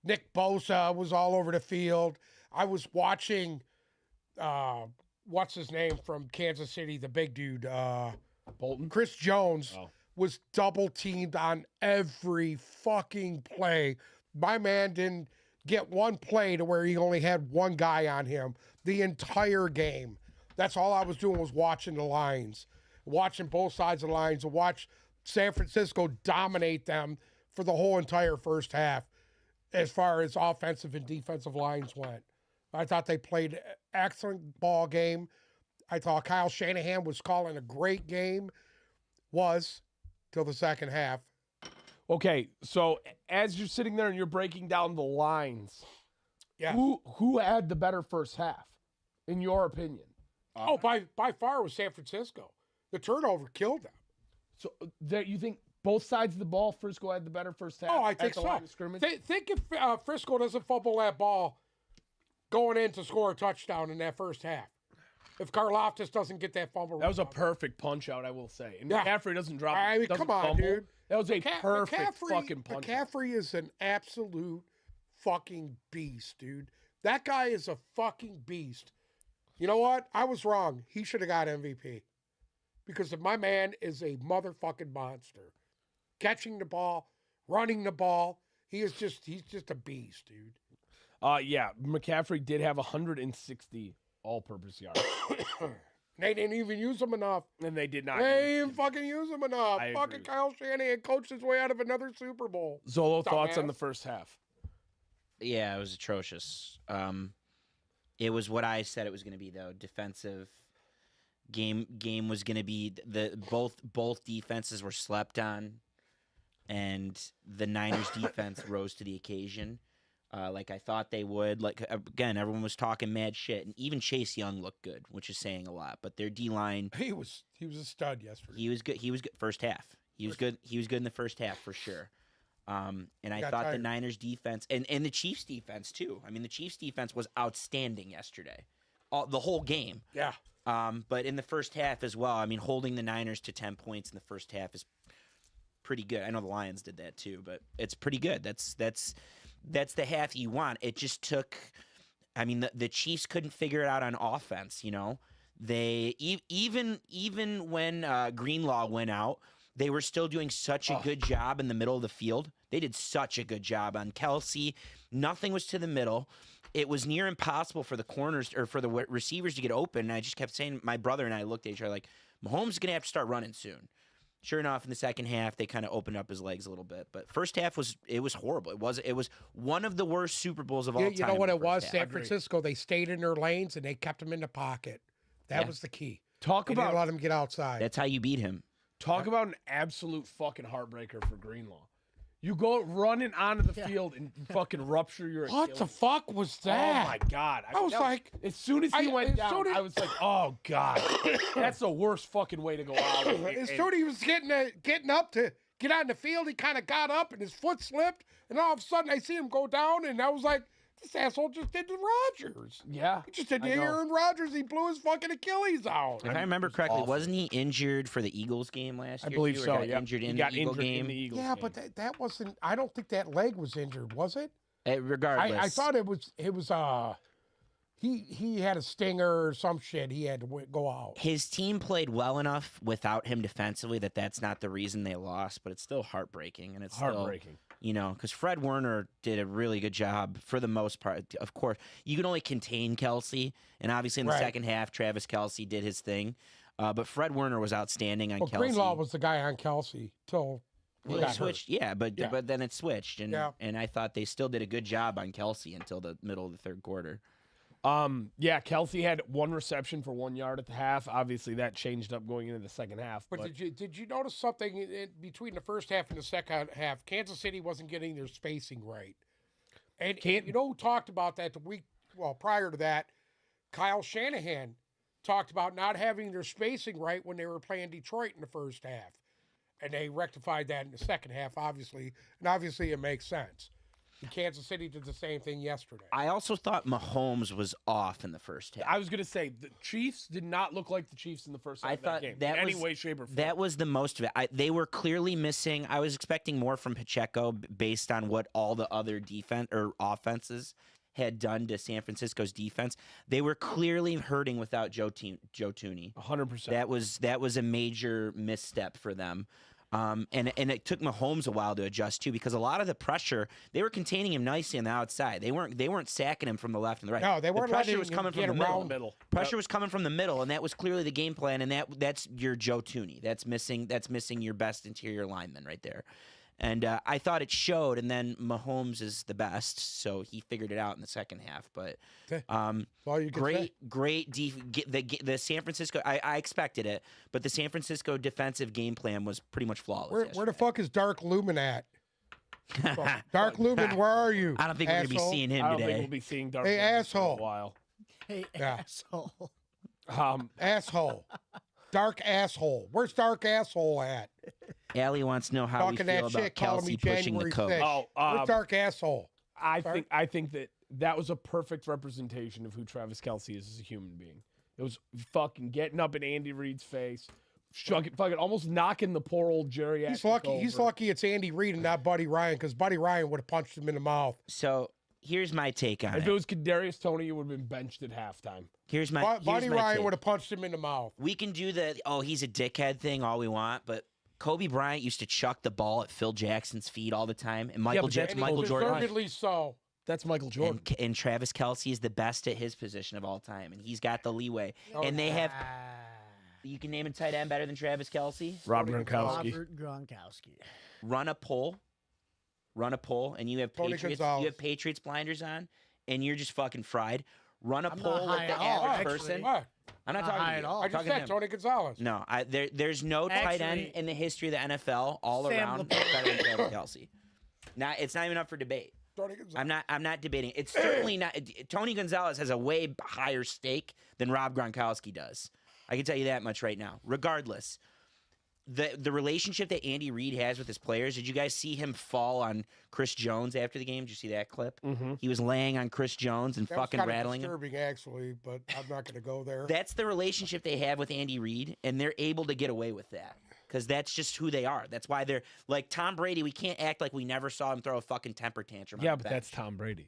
Nick Bosa was all over the field. I was watching, what's his name from Kansas City, the big dude, Bolton. Chris Jones Oh. was double teamed on every fucking play. My man didn't get one play to where he only had one guy on him the entire game. That's all I was doing was watching the lines, watching both sides of the lines, and watch San Francisco dominate them for the whole entire first half as far as offensive and defensive lines went. I thought they played an excellent ball game. I thought Kyle Shanahan was calling a great game, till the second half. Okay, so as you're sitting there and you're breaking down the lines, Yeah. who had the better first half, in your opinion? Oh, by far it was San Francisco. The turnover killed them. So that you think both sides of the ball, Frisco had the better first half? Oh, I at think the so. line of scrimmage? Think if Frisco doesn't fumble that ball going in to score a touchdown in that first half. If Karlaftis doesn't get that fumble. That was a perfect punch out, I will say. And Yeah. McCaffrey doesn't drop. I mean, doesn't come on, fumble. dude. That was a perfect McCaffrey, fucking punch out. McCaffrey is an absolute fucking beast, dude. That guy is a fucking beast. You know what? I was wrong. He should have got MVP. Because my man is a motherfucking monster. Catching the ball, running the ball. He's just a beast, dude. Yeah, McCaffrey did have 160 all-purpose yards, They didn't even use him enough. and they did not. They didn't fucking use him enough. I Fucking agree. Kyle Shanahan coached his way out of another Super Bowl. Zolo, thoughts on Dumbass. the first half? Yeah, it was atrocious. It was what I said it was going to be, though. Defensive game was going to be both defenses were slept on, and the Niners defense rose to the occasion, like I thought they would. Like again, everyone was talking mad shit, and even Chase Young looked good, which is saying a lot. But their D line, He was a stud yesterday. he was good. He was good first half. He was good. He was good in the first half for sure. And I Got thought the tired. Niners defense and the Chiefs defense too. I mean, the Chiefs defense was outstanding yesterday, the whole game. Yeah. But in the first half as well. I mean, holding the Niners to 10 points in the first half is pretty good. I know the Lions did that too, but it's pretty good. That's the half you want. It just took. I mean, the Chiefs couldn't figure it out on offense. You know, they even when Greenlaw went out, they were still doing such a good job in the middle of the field. They did such a good job on Kelsey. Nothing was to the middle. It was near impossible for the corners or for the receivers to get open. And I just kept saying, my brother and I looked at each other like, Mahomes is going to have to start running soon. Sure enough, in the second half, they kind of opened up his legs a little bit. But first half was horrible. It was one of the worst Super Bowls of all time. You know what it was? Half. San Francisco, they stayed in their lanes and they kept him in the pocket. That was the key. They didn't let him get outside. That's how you beat him. Talk about an absolute fucking heartbreaker for Greenlaw. You go running onto the field and fucking rupture your Achilles. What the fuck was that? Oh my God. I was like, as soon as he went down, I was like, oh God. That's the worst fucking way to go out. As soon as he was getting up to get on the field, he kind of got up and his foot slipped. And all of a sudden I see him go down and I was like, this asshole just did the Rodgers. Yeah. He just did the Aaron Rodgers. He blew his fucking Achilles out. If I remember correctly, wasn't he injured for the Eagles game last year? I believe so. Yeah. Injured in the Eagles game. Yeah, but that wasn't. I don't think that leg was injured, was it? Regardless, I thought it was. He had a stinger or some shit. He had to go out. His team played well enough without him defensively that's not the reason they lost, but it's still heartbreaking. And it's heartbreaking. Still, because Fred Warner did a really good job for the most part. Of course, you can only contain Kelsey, and obviously in the second half, Travis Kelsey did his thing. But Fred Warner was outstanding on Kelsey. Greenlaw was the guy on Kelsey till he got switched. Hurt. But then it switched, and I thought they still did a good job on Kelsey until the middle of the third quarter. Kelsey had 1 reception for 1 yard at the half. Obviously, that changed up going into the second half. But did you notice something in between the first half and the second half? Kansas City wasn't getting their spacing right. And you know who talked about that the week prior to that? Kyle Shanahan talked about not having their spacing right when they were playing Detroit in the first half. And they rectified that in the second half, obviously. And obviously it makes sense. Kansas City did the same thing yesterday. I also thought Mahomes was off in the first half. I was going to say, the Chiefs did not look like the Chiefs in the first half of that game. In any way, shape, or form. That was the most of it. They were clearly missing. I was expecting more from Pacheco based on what all the other defense or offenses had done to San Francisco's defense. They were clearly hurting without Joe Tooney. 100%. That was a major misstep for them. And it took Mahomes a while to adjust too, because a lot of the pressure, they were containing him nicely on the outside. They weren't sacking him from the left and the right. No, they weren't. The pressure was coming from the middle. Pressure was coming from the middle, and that was clearly the game plan. And that's your Joe Tooney. That's missing your best interior lineman right there. And I thought it showed. And then Mahomes is the best, so he figured it out in the second half. But the San Francisco. I expected it, but the San Francisco defensive game plan was pretty much flawless. Where the fuck is Dark Lumen at? Dark Lumen, where are you? I don't think we're gonna be seeing him today. I don't think we'll be seeing Dark Lumen for asshole. a while. Hey, asshole. Asshole. Dark asshole. Where's Dark asshole at? Allie wants to know how we feel about Kelsey pushing the coach. Where's Dark asshole? I think that was a perfect representation of who Travis Kelsey is as a human being. It was fucking getting up in Andy Reid's face, fucking almost knocking the poor old geriatric He's lucky it's Andy Reid and not Buddy Ryan, because Buddy Ryan would have punched him in the mouth. So here's my take on it. If it was Kadarius Toney, you would have been benched at halftime. Buddy Ryan would have punched him in the mouth. We can do the he's a dickhead thing all we want, but Kobe Bryant used to chuck the ball at Phil Jackson's feet all the time, and Michael Jordan. Deservedly so. That's Michael Jordan. And Travis Kelsey is the best at his position of all time, and he's got the leeway. And they have. You can name a tight end better than Travis Kelsey? Robert Gronkowski. Run a poll, and you have Patriots blinders on, and you're just fucking fried. Run a poll with the average person. What? I'm not talking to you. I just said Tony Gonzalez. No, there's no tight end in the history of the NFL all around better than Travis Kelsey. It's not even up for debate. Tony Gonzalez. I'm not debating. It's certainly not. Tony Gonzalez has a way higher stake than Rob Gronkowski does. I can tell you that much right now. Regardless, the relationship that Andy Reid has with his players. Did you guys see him fall on Chris Jones after the game? Did you see that clip? Mm-hmm. He was laying on Chris Jones and fucking rattling him. That was kind of disturbing, actually, but I'm not going to go there. That's the relationship they have with Andy Reid, and they're able to get away with that because that's just who they are. That's why they're like Tom Brady. We can't act like we never saw him throw a fucking temper tantrum. Yeah, on the but that's bench. Tom Brady.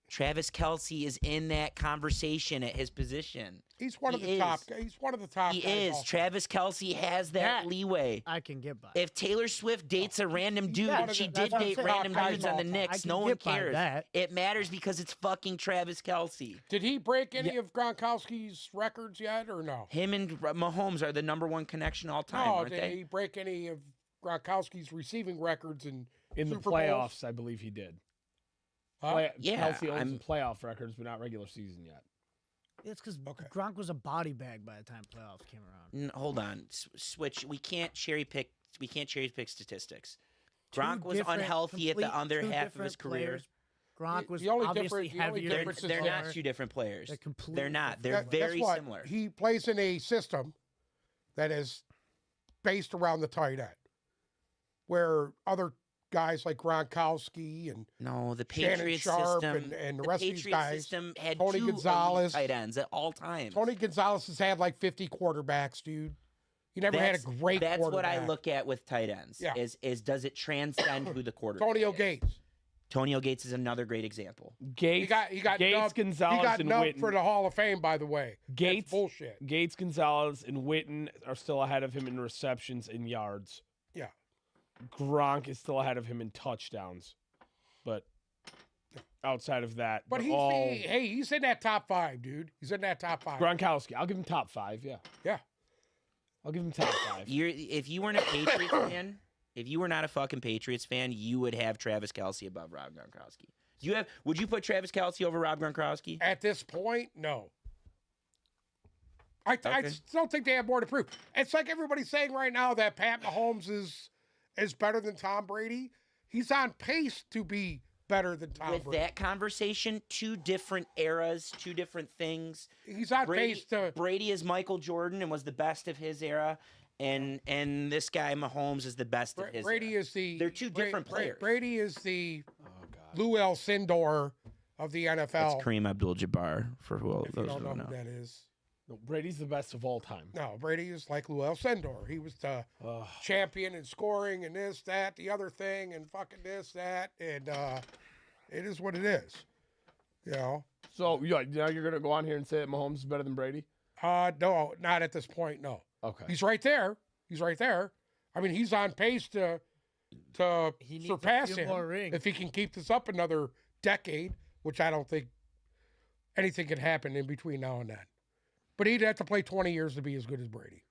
Travis Kelce is in that conversation at his position. He's one of He the top. is. He's one of the top. He guys is. also. Travis Kelce has that leeway. I can get by. If Taylor Swift dates a random dude, one and of she the- did that's what I'm date saying. random Top dudes guys on the all time. Knicks, I can no one get by cares. that. It matters because it's fucking Travis Kelce. Did he break any of Gronkowski's records yet, or no? Him and Mahomes are the #1 connection all time, No, aren't did they? he break any of Gronkowski's receiving records in In the Super Bowls? playoffs, I believe he did. Huh? Yeah, Kelsey owns I'm- the playoff records, but not regular season yet. It's because Okay. Gronk was a body bag by the time playoffs came around. Hold on, switch. We can't cherry pick. We can't cherry pick statistics. Two Gronk was different- unhealthy at the complete- under two half of different his career. players. Gronk was The only obviously difference- the only heavier. They're, difference is they're that- not two different players. They're completely They're not. They're different. very Guess what? similar. He plays in a system that is based around the tight end, where other guys like Gronkowski and No, the Shannon Patriots Sharp system and the the rest of these Patriots guys, system had Tony two elite Gonzalez. tight ends at all times. Tony Gonzalez has had like 50 quarterbacks, dude. He never had a great That's what I quarterback. look at with tight ends. Yeah. Is does it transcend who the quarterback Tonio is? Gates. Tonio Gates is another great example. Gates, He got Gates, nubbed, Gonzalez, he got and nubbed Witten. for the Hall of Fame, by the way. Gates, That's bullshit. Gates, Gonzalez, and Witten are still ahead of him in receptions and yards. Yeah. Gronk is still ahead of him in touchdowns, but outside of that, But they're he's all he's in that top 5, dude. He's in that top 5. Gronkowski. I'll give him top 5. Yeah, Yeah. I'll give him top 5. If you weren't a Patriots fan, if you were not a fucking Patriots fan, you would have Travis Kelce above Rob Gronkowski. Would you put Travis Kelce over Rob Gronkowski? At this point, no. I Okay. still think they have more to prove. It's like everybody's saying right now that Pat Mahomes is better than Tom Brady. He's on pace to be better than Tom With Brady. that conversation, two different eras, two different things. He's on pace to. Brady is Michael Jordan and was the best of his era, and this guy Mahomes is the best of his Brady era. is the. They're two different players. Brady is the Oh God. Lou Alcindor of the NFL. That's Kareem Abdul-Jabbar for who if you those don't who know don't who know. that is. No, Brady's the best of all time. No, Brady is like Lou Alcindor. He was the Ugh. champion in scoring and this, that, the other thing, and fucking this, that, and it is what it is. You know. So now you're gonna go on here and say that Mahomes is better than Brady? No, not at this point. No, Okay. he's right there. He's right there. I mean, he's on pace to He needs surpass a few him more rings. if he can keep this up another decade, which I don't think anything can happen in between now and then. But he'd have to play 20 years to be as good as Brady.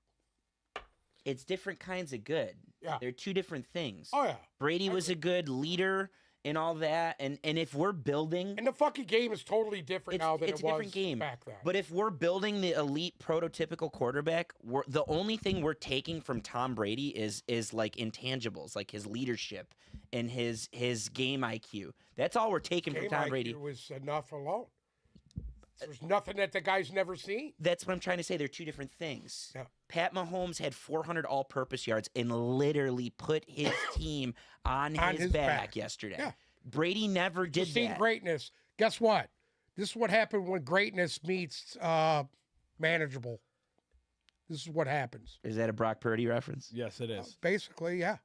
It's different kinds of good. Yeah. They're two different things. Oh yeah, Brady was a good leader and all that, and if we're building, and the fucking game is totally different now than it's it a was different game. back then. But if we're building the elite prototypical quarterback, the only thing we're taking from Tom Brady is like intangibles, like his leadership and his game IQ. That's all we're taking game from Tom IQ Brady. was enough alone. There's nothing that the guy's never seen. That's what I'm trying to say. They're two different things. Yeah. Pat Mahomes had 400 all-purpose yards and literally put his team on his back yesterday. Yeah. Brady never did You've seen that. greatness. Guess what? This is what happened when greatness meets manageable. This is what happens. Is that a Brock Purdy reference? Yes, it is. Basically, yeah.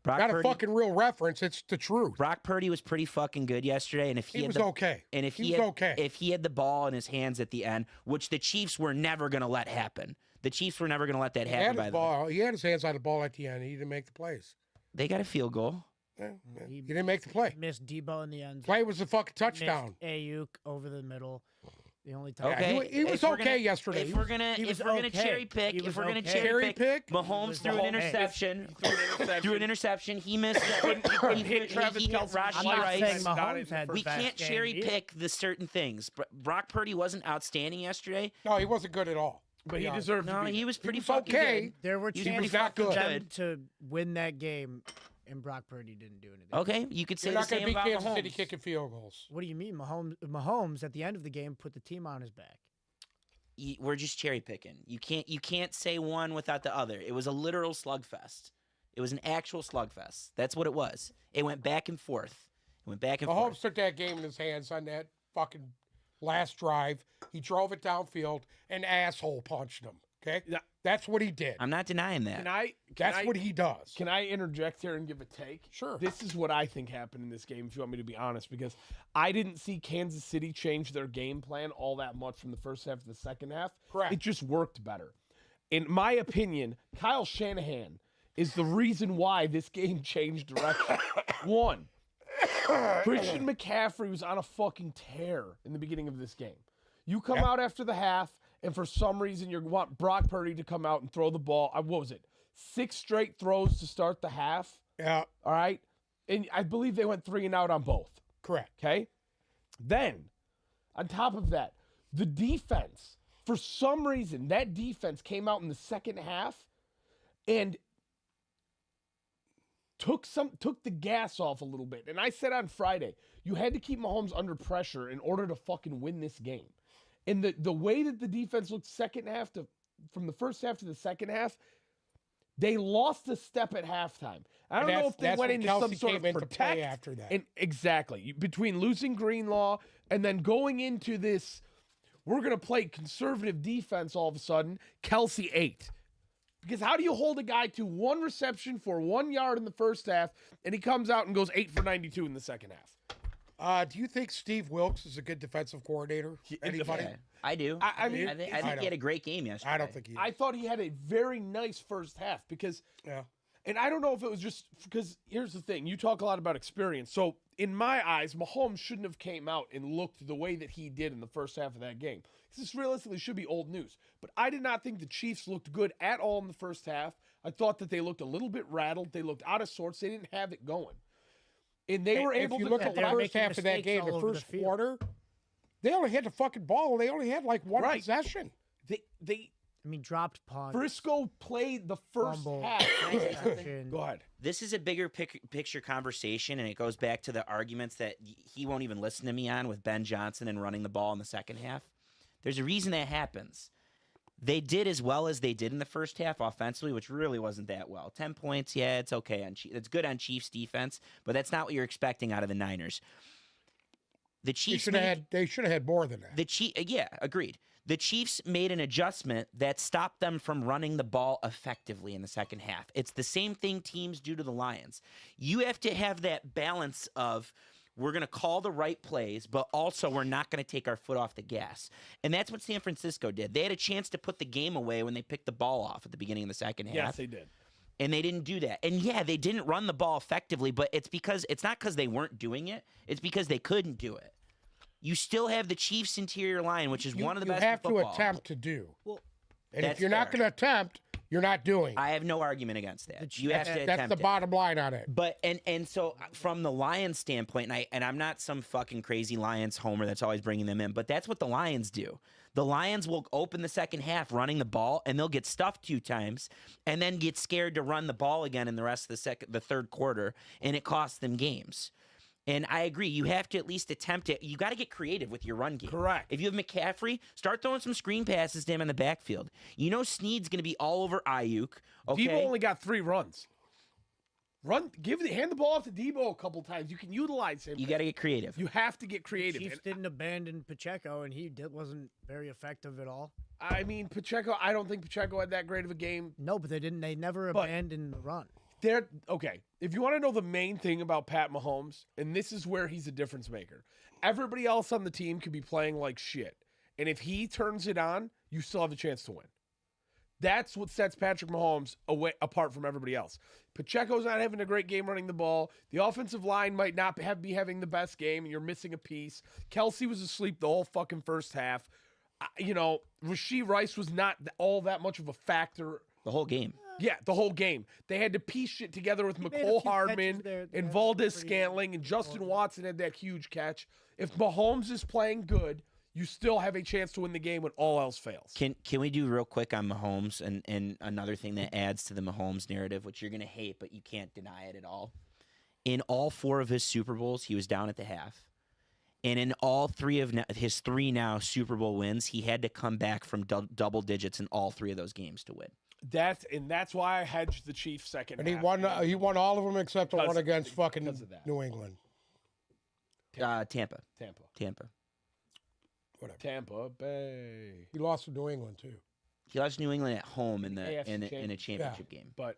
Brock Not Purdy, a fucking real reference. It's the truth. Brock Purdy was pretty fucking good yesterday, and if he, He had was the, okay. and if He he, was had, okay. if he had the ball in his hands at the end, which the Chiefs were never going to let happen. The Chiefs were never going to let that He happen. had By his the way, ball. He had his hands on the ball at the end. He didn't make the plays. they got a field goal. Yeah, yeah. He He didn't make the play. Missed Debo in the end. Play was a fucking touchdown. Missed Ayuk over the middle. The only time. Okay, he was if we're okay gonna- yesterday. If He we're was- gonna he was cherry okay. pick, He if was we're gonna okay. Cherry pick? Mahomes was threw an okay. interception. Interception. Threw an interception. He missed. couldn't hit Travis he hit Kelce's Rashee I'm not Rice. saying Rice. Not Mahomes in the had the We best can't game cherry either. pick the certain things. Brock Purdy wasn't outstanding yesterday. No, he wasn't good at all. But he Yeah. deserved to No, be. he was pretty was fucking okay. good. There were He was chances not for good. them to win that game, and Brock Purdy didn't do anything. Okay, you could say You're the not going same to beat about Kansas Mahomes. City kicking field goals. What do you mean, Mahomes at the end of the game put the team on his back? We're just cherry picking. You can't say one without the other. It was a literal slugfest. It was an actual slugfest. That's what it was. It went back and forth. It went back and Mahomes forth. took that game in his hands on that fucking last drive. He drove it downfield and asshole punched him. Okay, Yeah. that's what he did. I'm not denying that. That's what he does. Can I interject here and give a take? Sure. This is what I think happened in this game, if you want me to be honest, because I didn't see Kansas City change their game plan all that much from the first half to the second half. Correct. It just worked better. In my opinion, Kyle Shanahan is the reason why this game changed direction. One, Christian McCaffrey was on a fucking tear in the beginning of this game. You come out after the half, and for some reason you want Brock Purdy to come out and throw the ball. What was it? 6 straight throws to start the half. Yeah. All right. And I believe they went 3 and out on both. Correct. Okay. Then, on top of that, the defense, for some reason, that defense came out in the second half and took the gas off a little bit. And I said on Friday, you had to keep Mahomes under pressure in order to fucking win this game. And the way that the defense looked from the first half to the second half, they lost a step at halftime. I don't know if they went into some sort of protect after that. And exactly. Between losing Greenlaw and then going into this, we're going to play conservative defense all of a sudden, Kelsey 8. Because how do you hold a guy to 1 reception for 1 yard in the first half, and he comes out and goes 8 for 92 in the second half? Do you think Steve Wilkes is a good defensive coordinator? Anybody? Yeah, I do. I mean, I think he had a great game yesterday. I don't think he is. I thought he had a very nice first half because, and I don't know if it was just because here's the thing: you talk a lot about experience. So in my eyes, Mahomes shouldn't have came out and looked the way that he did in the first half of that game. This realistically should be old news. But I did not think the Chiefs looked good at all in the first half. I thought that they looked a little bit rattled. They looked out of sorts. They didn't have it going. And they were able to. If you look at the first half of that game, the first quarter, they only had the fucking ball. They only had like one possession. Dropped punt. Briscoe played the first Fumble. half. Go ahead. This is a bigger picture conversation, and it goes back to the arguments that he won't even listen to me on with Ben Johnson and running the ball in the second half. There's a reason that happens. They did as well as they did in the first half offensively, which really wasn't that well. 10 points, yeah, it's okay. It's good on Chiefs defense, but that's not what you're expecting out of the Niners. The Chiefs they should have had more than that. Yeah, agreed. The Chiefs made an adjustment that stopped them from running the ball effectively in the second half. It's the same thing teams do to the Lions. You have to have that balance of we're going to call the right plays, but also we're not going to take our foot off the gas. And that's what San Francisco did. They had a chance to put the game away when they picked the ball off at the beginning of the second half. Yes, they did. And they didn't do that. And yeah, they didn't run the ball effectively, but it's not because they weren't doing it. It's because they couldn't do it. You still have the Chiefs' interior line, which is one of the best in football. You have to attempt to do. Well, and if you're not going to attempt, you're not doing. I have no argument against that. You have to attempt. That's the bottom line on it. But and so from the Lions standpoint, and I'm not some fucking crazy Lions homer that's always bringing them in, but that's what the Lions do. The Lions will open the second half running the ball, and they'll get stuffed 2 times, and then get scared to run the ball again in the rest of the third quarter, and it costs them games. And I agree. You have to at least attempt it. You got to get creative with your run game. Correct. If you have McCaffrey, start throwing some screen passes to him in the backfield. You know Snead's going to be all over Ayuk. Okay? Debo only got 3 runs. Hand the ball off to Debo a couple times. You can utilize him. You got to get creative. You have to get creative. Chiefs didn't abandon Pacheco, and he wasn't very effective at all. I mean, Pacheco. I don't think Pacheco had that great of a game. No, but they didn't. They never abandoned the run. Okay, if you want to know the main thing about Pat Mahomes, and this is where he's a difference maker, everybody else on the team could be playing like shit. And if he turns it on, you still have a chance to win. That's what sets Patrick Mahomes apart from everybody else. Pacheco's not having a great game running the ball. The offensive line might not be having the best game, and you're missing a piece. Kelsey was asleep the whole fucking first half. Rashee Rice was not all that much of a factor. The whole game. Yeah, the whole game. They had to piece shit together with McCole Hardman and Valdez Scantling, and Justin Watson had that huge catch. If Mahomes is playing good, you still have a chance to win the game when all else fails. Can we do real quick on Mahomes and another thing that adds to the Mahomes narrative, which you're going to hate, but you can't deny it at all. In all 4 of his Super Bowls, he was down at the half. And in all 3 of his 3 now Super Bowl wins, he had to come back from double digits in all 3 of those games to win. That's why I hedged the Chiefs second. And he won all of them except the one against fucking New England. Tampa. Whatever. Tampa Bay. He lost to New England too. He lost New England at home in the AFC in a championship game. But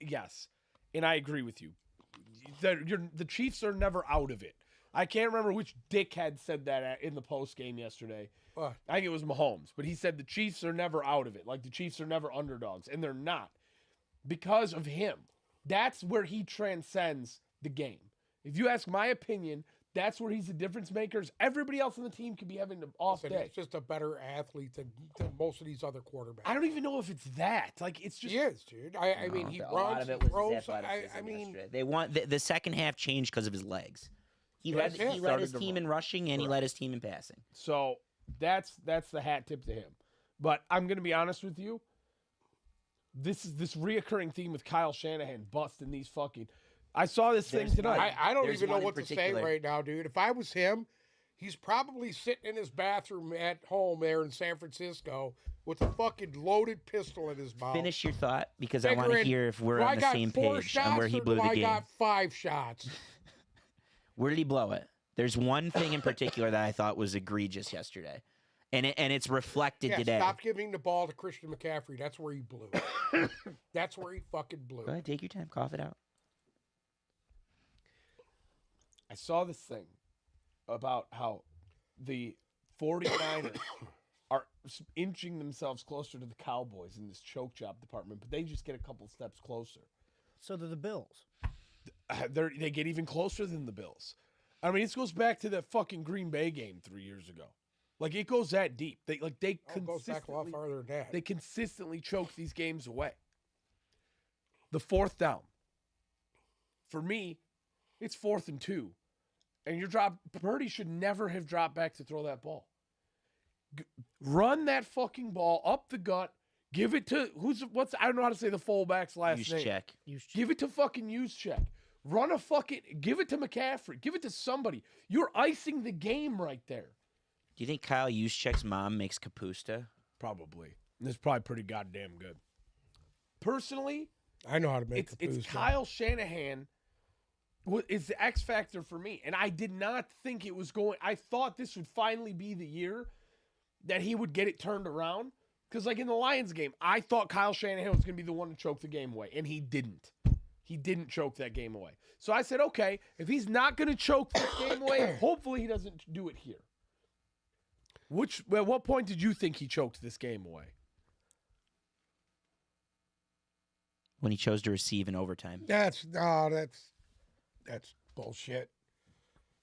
yes, and I agree with you. The Chiefs are never out of it. I can't remember which dickhead said that in the post game yesterday. I think it was Mahomes, but he said the Chiefs are never out of it. Like the Chiefs are never underdogs, and they're not because of him. That's where he transcends the game. If you ask my opinion, that's where he's the difference maker. Everybody else on the team could be having an off day. He's just a better athlete than most of these other quarterbacks. I don't even know if it's that. Like it's just he is, dude. I mean, he a lot runs, of it he was his throws. athleticism I mean, yesterday. They want the second half changed because of his legs. He led his team in rushing and he led his team in passing. So that's the hat tip to him. But I'm going to be honest with you. This is this reoccurring theme with Kyle Shanahan busting these fucking. I saw this thing tonight. I don't even know what to say right now, dude. If I was him, he's probably sitting in his bathroom at home there in San Francisco with a fucking loaded pistol in his mouth. Finish your thought because I want to hear if we're on the same page on where he blew the game. I got 5 shots. Where did he blow it? There's one thing in particular that I thought was egregious yesterday, and it's reflected today. Stop giving the ball to Christian McCaffrey. That's where he blew. That's where he fucking blew. Go ahead, take your time, cough it out. I saw this thing about how the 49ers are inching themselves closer to the Cowboys in this choke job department, but they just get a couple steps closer. So do the Bills. They get even closer than the Bills. I mean, this goes back to that fucking Green Bay game 3 years ago. Like it goes that deep. They goes back a lot farther than that. They consistently choke these games away. The 4th down. For me, it's 4th and 2. And Purdy should never have dropped back to throw that ball. Run that fucking ball up the gut. Give it to I don't know how to say the fullback's last name. Check. Give it to fucking Juszczyk. Give it to McCaffrey. Give it to somebody. You're icing the game right there. Do you think Kyle Juszczyk's mom makes Kapusta? Probably. And it's probably pretty goddamn good. Personally, I know how to make Kapusta. It's Kyle Shanahan is the X factor for me. And I did not think it was going. I thought this would finally be the year that he would get it turned around. Because like in the Lions game, I thought Kyle Shanahan was going to be the one to choke the game away. And he didn't. He didn't choke that game away. So I said, okay, if he's not going to choke this game away, hopefully he doesn't do it here. At what point did you think he choked this game away? When he chose to receive in overtime. That's bullshit.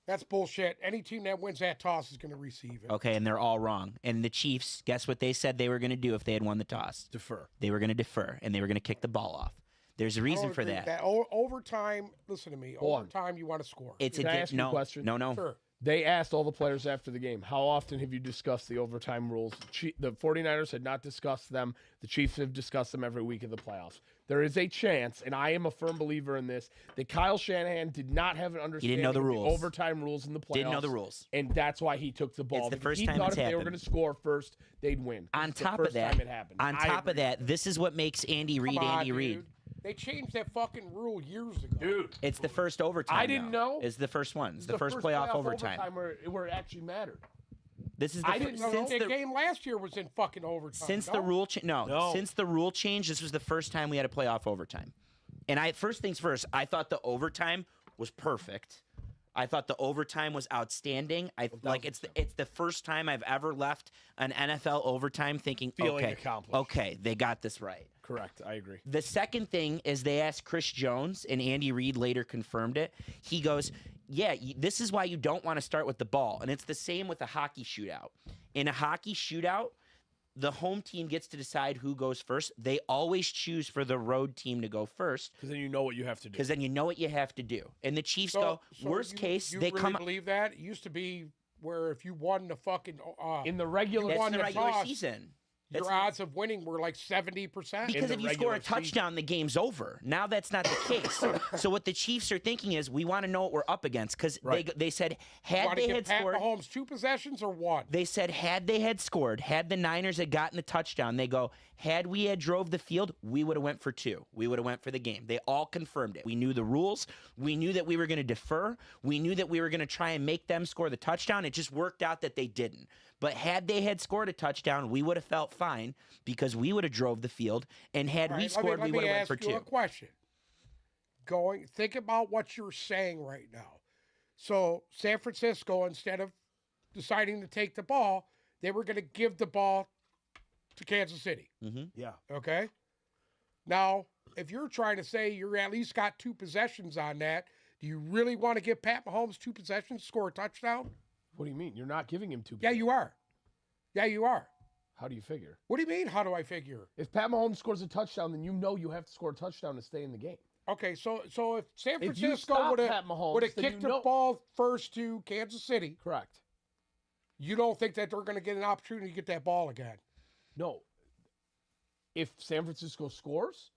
That's bullshit. Any team that wins that toss is going to receive it. Okay, and they're all wrong. And the Chiefs, guess what they said they were going to do if they had won the toss? Defer. They were going to defer, and they were going to kick the ball off. There's a reason for that. Overtime, listen to me. Overtime, you want to score. Can I ask you a question? No. Sure. They asked all the players after the game, how often have you discussed the overtime rules? The 49ers had not discussed them. The Chiefs have discussed them every week of the playoffs. There is a chance, and I am a firm believer in this, that Kyle Shanahan did not have an understanding didn't know the of rules. The overtime rules in the playoffs. Didn't know the rules. And that's why he took the ball. It's the first he time thought it's if they were happened. going to score first, they'd win. On It's the top first of that, time it happened. this is what makes Andy Reid Andy Reid. They changed that fucking rule years ago. Dude. It's the first overtime. I didn't know. It's the first one. It's the first playoff overtime. where it actually mattered. This is I didn't know the game last year was in fucking overtime. Since the rule change, this was the first time we had a playoff overtime. And first things first, I thought the overtime was perfect. I thought the overtime was outstanding. It's the first time I've ever left an NFL overtime thinking, feeling accomplished. Okay, they got this right. Correct. I agree. The second thing is they asked Chris Jones, and Andy Reid later confirmed it. He goes, yeah, this is why you don't want to start with the ball. And it's the same with a hockey shootout. In a hockey shootout, the home team gets to decide who goes first. They always choose for the road team to go first. Because then you know what you have to do. Because then you know what you have to do. And the Chiefs worst case, they come. Believe that? It used to be where if you won the fucking in the regular season. Your odds of winning were like 70%. Because if you score a touchdown, the game's over. Now that's not the case. So what the Chiefs are thinking is, we want to know what we're up against. Because they said, had they had scored... Mahomes 2 possessions or 1? They said, had they had scored, had the Niners had gotten the touchdown, they go, had we had drove the field, we would have went for 2. We would have went for the game. They all confirmed it. We knew the rules. We knew that we were going to defer. We knew that we were going to try and make them score the touchdown. It just worked out that they didn't. But had they had scored a touchdown, we would have felt fine because we would have drove the field, and had we scored, we would have went for Let me ask you a question. Think about what you're saying right now. So San Francisco, instead of deciding to take the ball, they were going to give the ball to Kansas City. Mm-hmm. Yeah. Okay? Now, if you're trying to say you're at least got 2 possessions on that, do you really want to give Pat Mahomes 2 possessions to score a touchdown? What do you mean? You're not giving him 2. Yeah, you are. Yeah, you are. How do you figure? What do you mean, how do I figure? If Pat Mahomes scores a touchdown, then you have to score a touchdown to stay in the game. Okay, so if San If you Francisco stop would Pat Mahomes, have then kicked you the know- ball first to Kansas City, Correct. you don't think that they're going to get an opportunity to get that ball again? No. If San Francisco scores,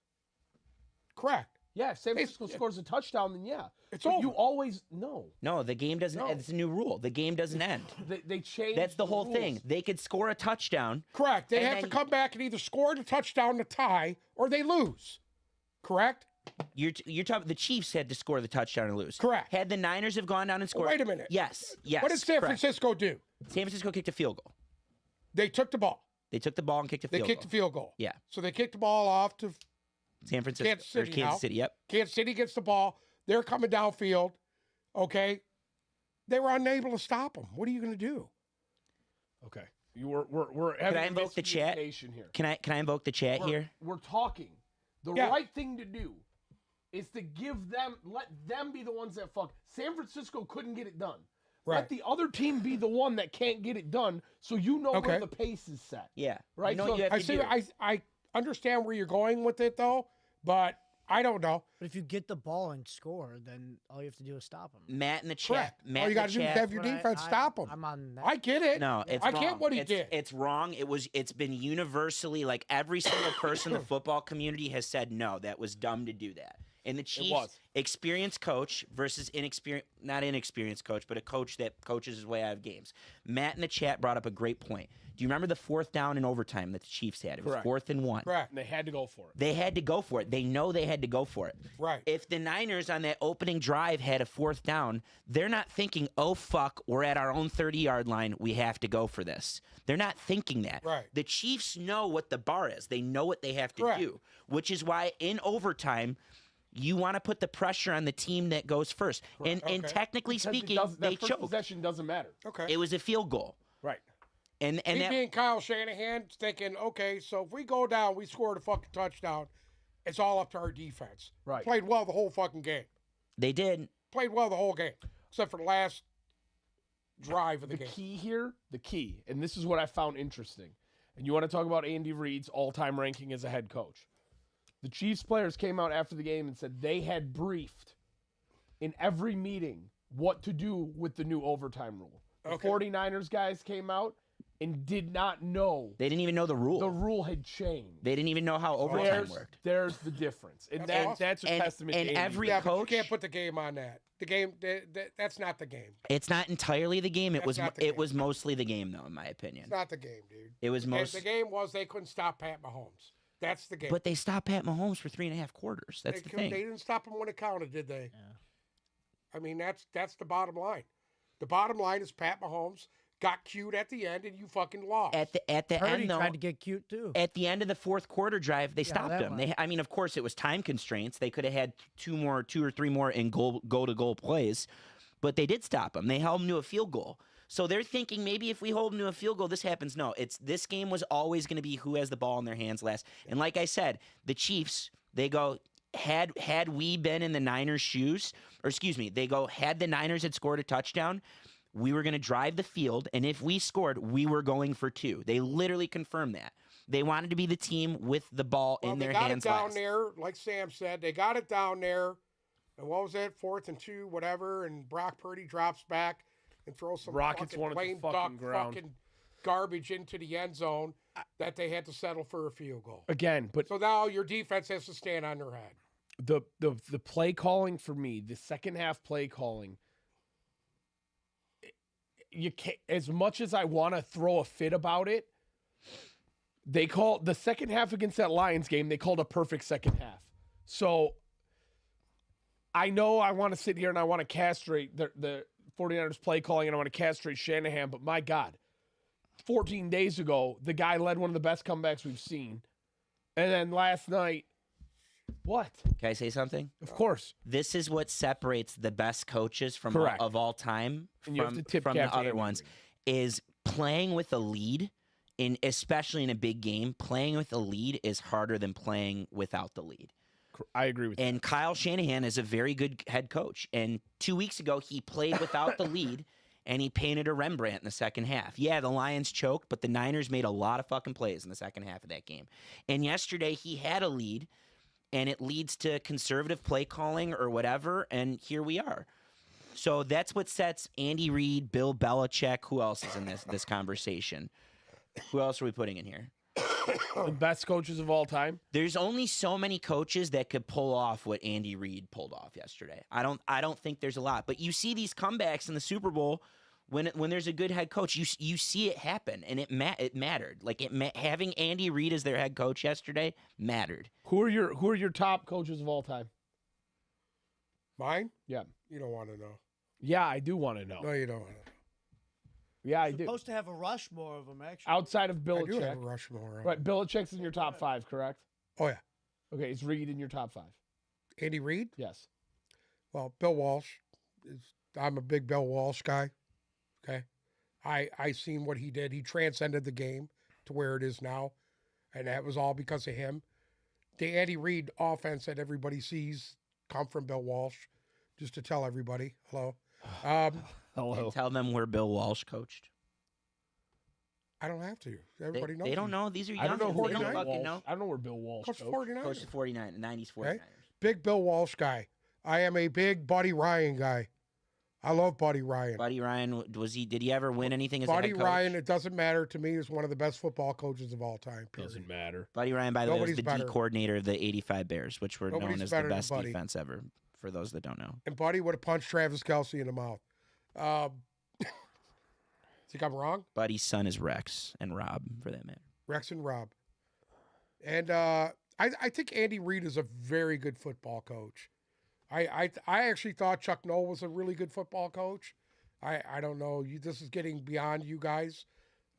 Correct. yeah. If San Francisco scores a touchdown, then yeah. It's But over. you always no. No, the game doesn't. No. It's a new rule. The game doesn't end. They changed. That's the whole rules. thing. They could score a touchdown. Correct. They And have to then- come back and either score the touchdown to tie or they lose. Correct? You're talking. The Chiefs had to score the touchdown and lose. Correct. Had the Niners have gone down and scored? Wait a minute. Yes. Yes. What did San correct. Francisco do? San Francisco kicked a field goal. They took the ball. They took the ball and kicked a They field kicked goal. the field goal. Yeah. So they kicked the ball off to San Francisco. Kansas City Kansas now. City. Yep. Kansas City gets the ball. They're coming downfield. Okay. They were unable to stop them. What are you going to do? Okay. We're having I invoke the chat? miscommunication here. Can I invoke the chat here? We're talking. The Yeah. right thing to do is to let them be the ones that fuck. San Francisco couldn't get it done. Right. Let the other team be the one that can't get it done, so you know Okay. where the pace is set. Yeah. Right, You know so what you have I to see. do. I understand where you're going with it, though, but I don't know. But if you get the ball and score, then all you have to do is stop them. Matt in the chat. Correct. Matt All you in got the to do is chat. have your defense stop them. I'm on that. I get it. No, it's I wrong. get what he it's, did. It's wrong. It's been universally, like, every single person in the football community has said no, that was dumb to do that. And the Chiefs, was. experienced coach versus not inexperienced coach, but a coach that coaches his way out of games. Matt in the chat brought up a great point. Do you remember the 4th down in overtime that the Chiefs had? It was Correct. 4th and 1. Correct. And they had to go for it. They had to go for it. They know they had to go for it. Right. If the Niners on that opening drive had a 4th down, they're not thinking, oh, fuck, we're at our own 30-yard line. We have to go for this. They're not thinking that. Right. The Chiefs know what the bar is. They know what they have to Correct. do, which is why in overtime, you want to put the pressure on the team that goes first. And Okay. technically Because it speaking, doesn't- that they first choked. possession doesn't matter. Okay. It was a field goal. Right. And He that, being Kyle Shanahan, thinking, okay, so if we go down, we scored a fucking touchdown, it's all up to our defense. Right. Played well the whole fucking game. they did. Played well the whole game, except for the last drive of the The game. key here, and this is what I found interesting. And you want to talk about Andy Reid's all-time ranking as a head coach. The Chiefs players came out after the game and said they had briefed in every meeting what to do with the new overtime rule. The Okay. 49ers guys came out and did not know They didn't even know the rule. the rule had changed. They didn't even know how overtime worked. There's the difference. And That's awesome. that's a And- testament and to Andy every Reid. Yeah, but you coach- can't put the game on that. The game, that's not the game. It's not entirely the game. It That's was not the it game. was mostly the game, though, in my opinion. It's not the game, dude. It was And most. the game was they couldn't stop Pat Mahomes. That's the game. But they stopped Pat Mahomes for 3.5 quarters. That's the They thing. didn't stop him when it counted, did they? Yeah. I mean, that's the bottom line. The bottom line is Pat Mahomes got cute at the end and you fucking lost. At the Purdy end, though, tried to get cute too. at the end of the 4th quarter drive, they stopped that him. one. I mean, of course, it was time constraints. They could have had two or three more in go to goal plays, but they did stop him. They held him to a field goal. So they're thinking maybe if we hold him to a field goal, this happens. No, this game was always going to be who has the ball in their hands last. And like I said, the Chiefs, they go, had we been in the Niners' shoes, or excuse me, they go, had the Niners had scored a touchdown, we were going to drive the field, and if we scored, we were going for 2. They literally confirmed that. They wanted to be the team with the ball in their hands They got it down last. there, like Sam said. They got it down there. And what was it? 4th and 2, whatever. And Brock Purdy drops back and throws some Rockets fucking one at the lame fucking duck ground. fucking garbage into the end zone that they had to settle for a field goal. Again, but So now your defense has to stand on their head. the play calling for me, the second half play calling, you can't, as much as I want to throw a fit about it, they call the second half against that Lions game, they called a perfect second half. So I know I want to sit here and I want to castrate the 49ers play calling and I want to castrate Shanahan, but my God, 14 days ago, the guy led one of the best comebacks we've seen. And then last night, what? Can I say something? Of course. This is what separates the best coaches from Correct. of all time And you have to tip from cap the to other Andy ones Reid. is playing with a lead, especially in a big game. Playing with a lead is harder than playing without the lead. I agree with you. And Kyle Shanahan is a very good head coach. And 2 weeks ago, he played without the lead, and he painted a Rembrandt in the second half. Yeah, the Lions choked, but the Niners made a lot of fucking plays in the second half of that game. And yesterday, he had a lead, and it leads to conservative play calling or whatever, and here we are. So that's what sets Andy Reid, Bill Belichick. Who else is in this conversation? Who else are we putting in here? The best coaches of all time. There's only so many coaches that could pull off what Andy Reid pulled off yesterday. I don't think there's a lot. But you see these comebacks in the Super Bowl when there's a good head coach. You see it happen, and it mattered. Like having Andy Reid as their head coach yesterday mattered. Who are your top coaches of all time? Mine? Yeah. You don't want to know. Yeah, I do want to know. No, you don't want to know. Yeah, I do. Supposed to have a Rushmore of them, actually. Outside of I do have a Belichick. Rushmore. Right, Belichick's in your top 5, correct? Oh, yeah. Okay, is Reid in your top 5? Andy Reid? Yes. Well, Bill Walsh. I'm a big Bill Walsh guy. Okay. I seen what he did. He transcended the game to where it is now. And that was all because of him. The Andy Reid offense that everybody sees come from Bill Walsh. Just to tell everybody. Hello. Hello. Tell them where Bill Walsh coached. I don't have to. Everybody knows. They don't him. know. These are young. I don't know who They don't Bill fucking Walsh. know. I don't know where Bill Walsh Coach coached. 49ers. Coach the 90s 49ers. Big Bill Walsh guy. I am a big Buddy Ryan guy. I love Buddy Ryan. Buddy Ryan, did he ever win anything as a Buddy head coach? Ryan, it doesn't matter to me, is one of the best football coaches of all time. Period. Doesn't matter. Buddy Ryan, by the way, was Nobody's the better. D coordinator of the '85 Bears, which were known Nobody's as the better than best Buddy. defense ever. For those that don't know, And Buddy would have punched Travis Kelce in the mouth. Think I'm wrong? Buddy's son is Rex and Rob, for that matter. Rex and Rob. And I think Andy Reid is a very good football coach. I actually thought Chuck Noll was a really good football coach. I don't know. This is getting beyond you guys.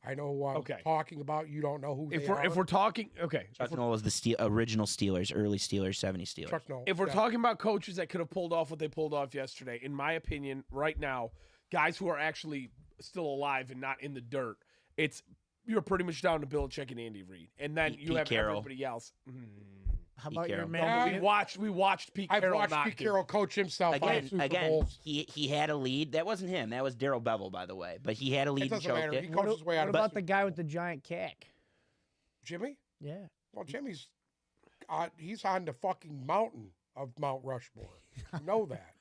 I know who I'm Okay. talking about. You don't know who If they we're are. if we're talking, okay. Chuck Noll was the original Steelers, early Steelers, '70s Steelers. Chuck Noll. If we're Yeah. talking about coaches that could have pulled off what they pulled off yesterday, in my opinion, right now, guys who are actually still alive and not in the dirt, you're pretty much down to Belichick and Andy Reid, and then you Pete have Carroll. everybody else. How Pete about your Carroll. man? We watched Pete I've Carroll watched not Pete do Carroll coach himself out of Super Again, Bowls. he had a lead. That wasn't him. That was Daryl Bevel, by the way. But he had a lead It and doesn't choked matter. He it. coached his way out What of about the guy with the giant cack? Jimmy? Yeah. Well, Jimmy's he's on the fucking mountain of Mount Rushmore. You know that.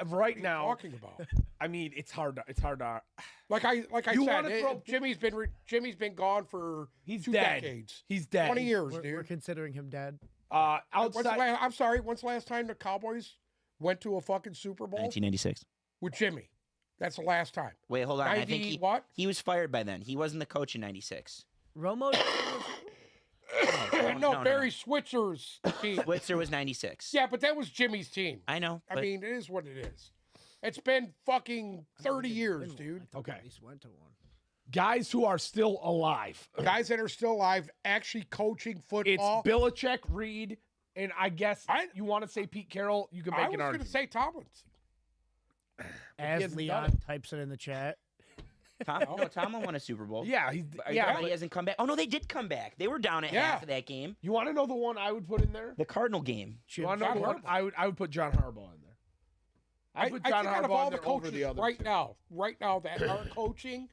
Right What are you now, talking about? I mean, it's hard to. Like I You said, wanna throw- Jimmy's been gone for He's 2 dead. decades. He's dead. 20 years, We're dude. considering him dead. Outside, I'm sorry. When's the last time the Cowboys went to a fucking Super Bowl 1996. with Jimmy? That's the last time. Wait, hold on. I 90 think what? he was fired by then. He wasn't the coach in '96. Romo. No, Barry Switzer's team. Switzer was '96. Yeah, but that was Jimmy's team. I know. I but mean, it is what it is. It's been fucking 30 years, dude. Okay. At least went to one. guys who are still alive. Guys that are still alive, actually coaching It's football. Belichick, Reid, and I guess you want to say Pete Carroll. You can I make was an going argument. to say Tomlinson. As hasn't done Leon types it in the chat. Tomlin won a Super Bowl. Yeah, But he hasn't come back. Oh no, they did come back. They were down at Yeah. half of that game. You want to know the one I would put in there? The Cardinal game. You want to know John the one Harbaugh. I would put John Harbaugh in there. I put think John out of Harbaugh all in the there over coaches the other right two. now that are coaching,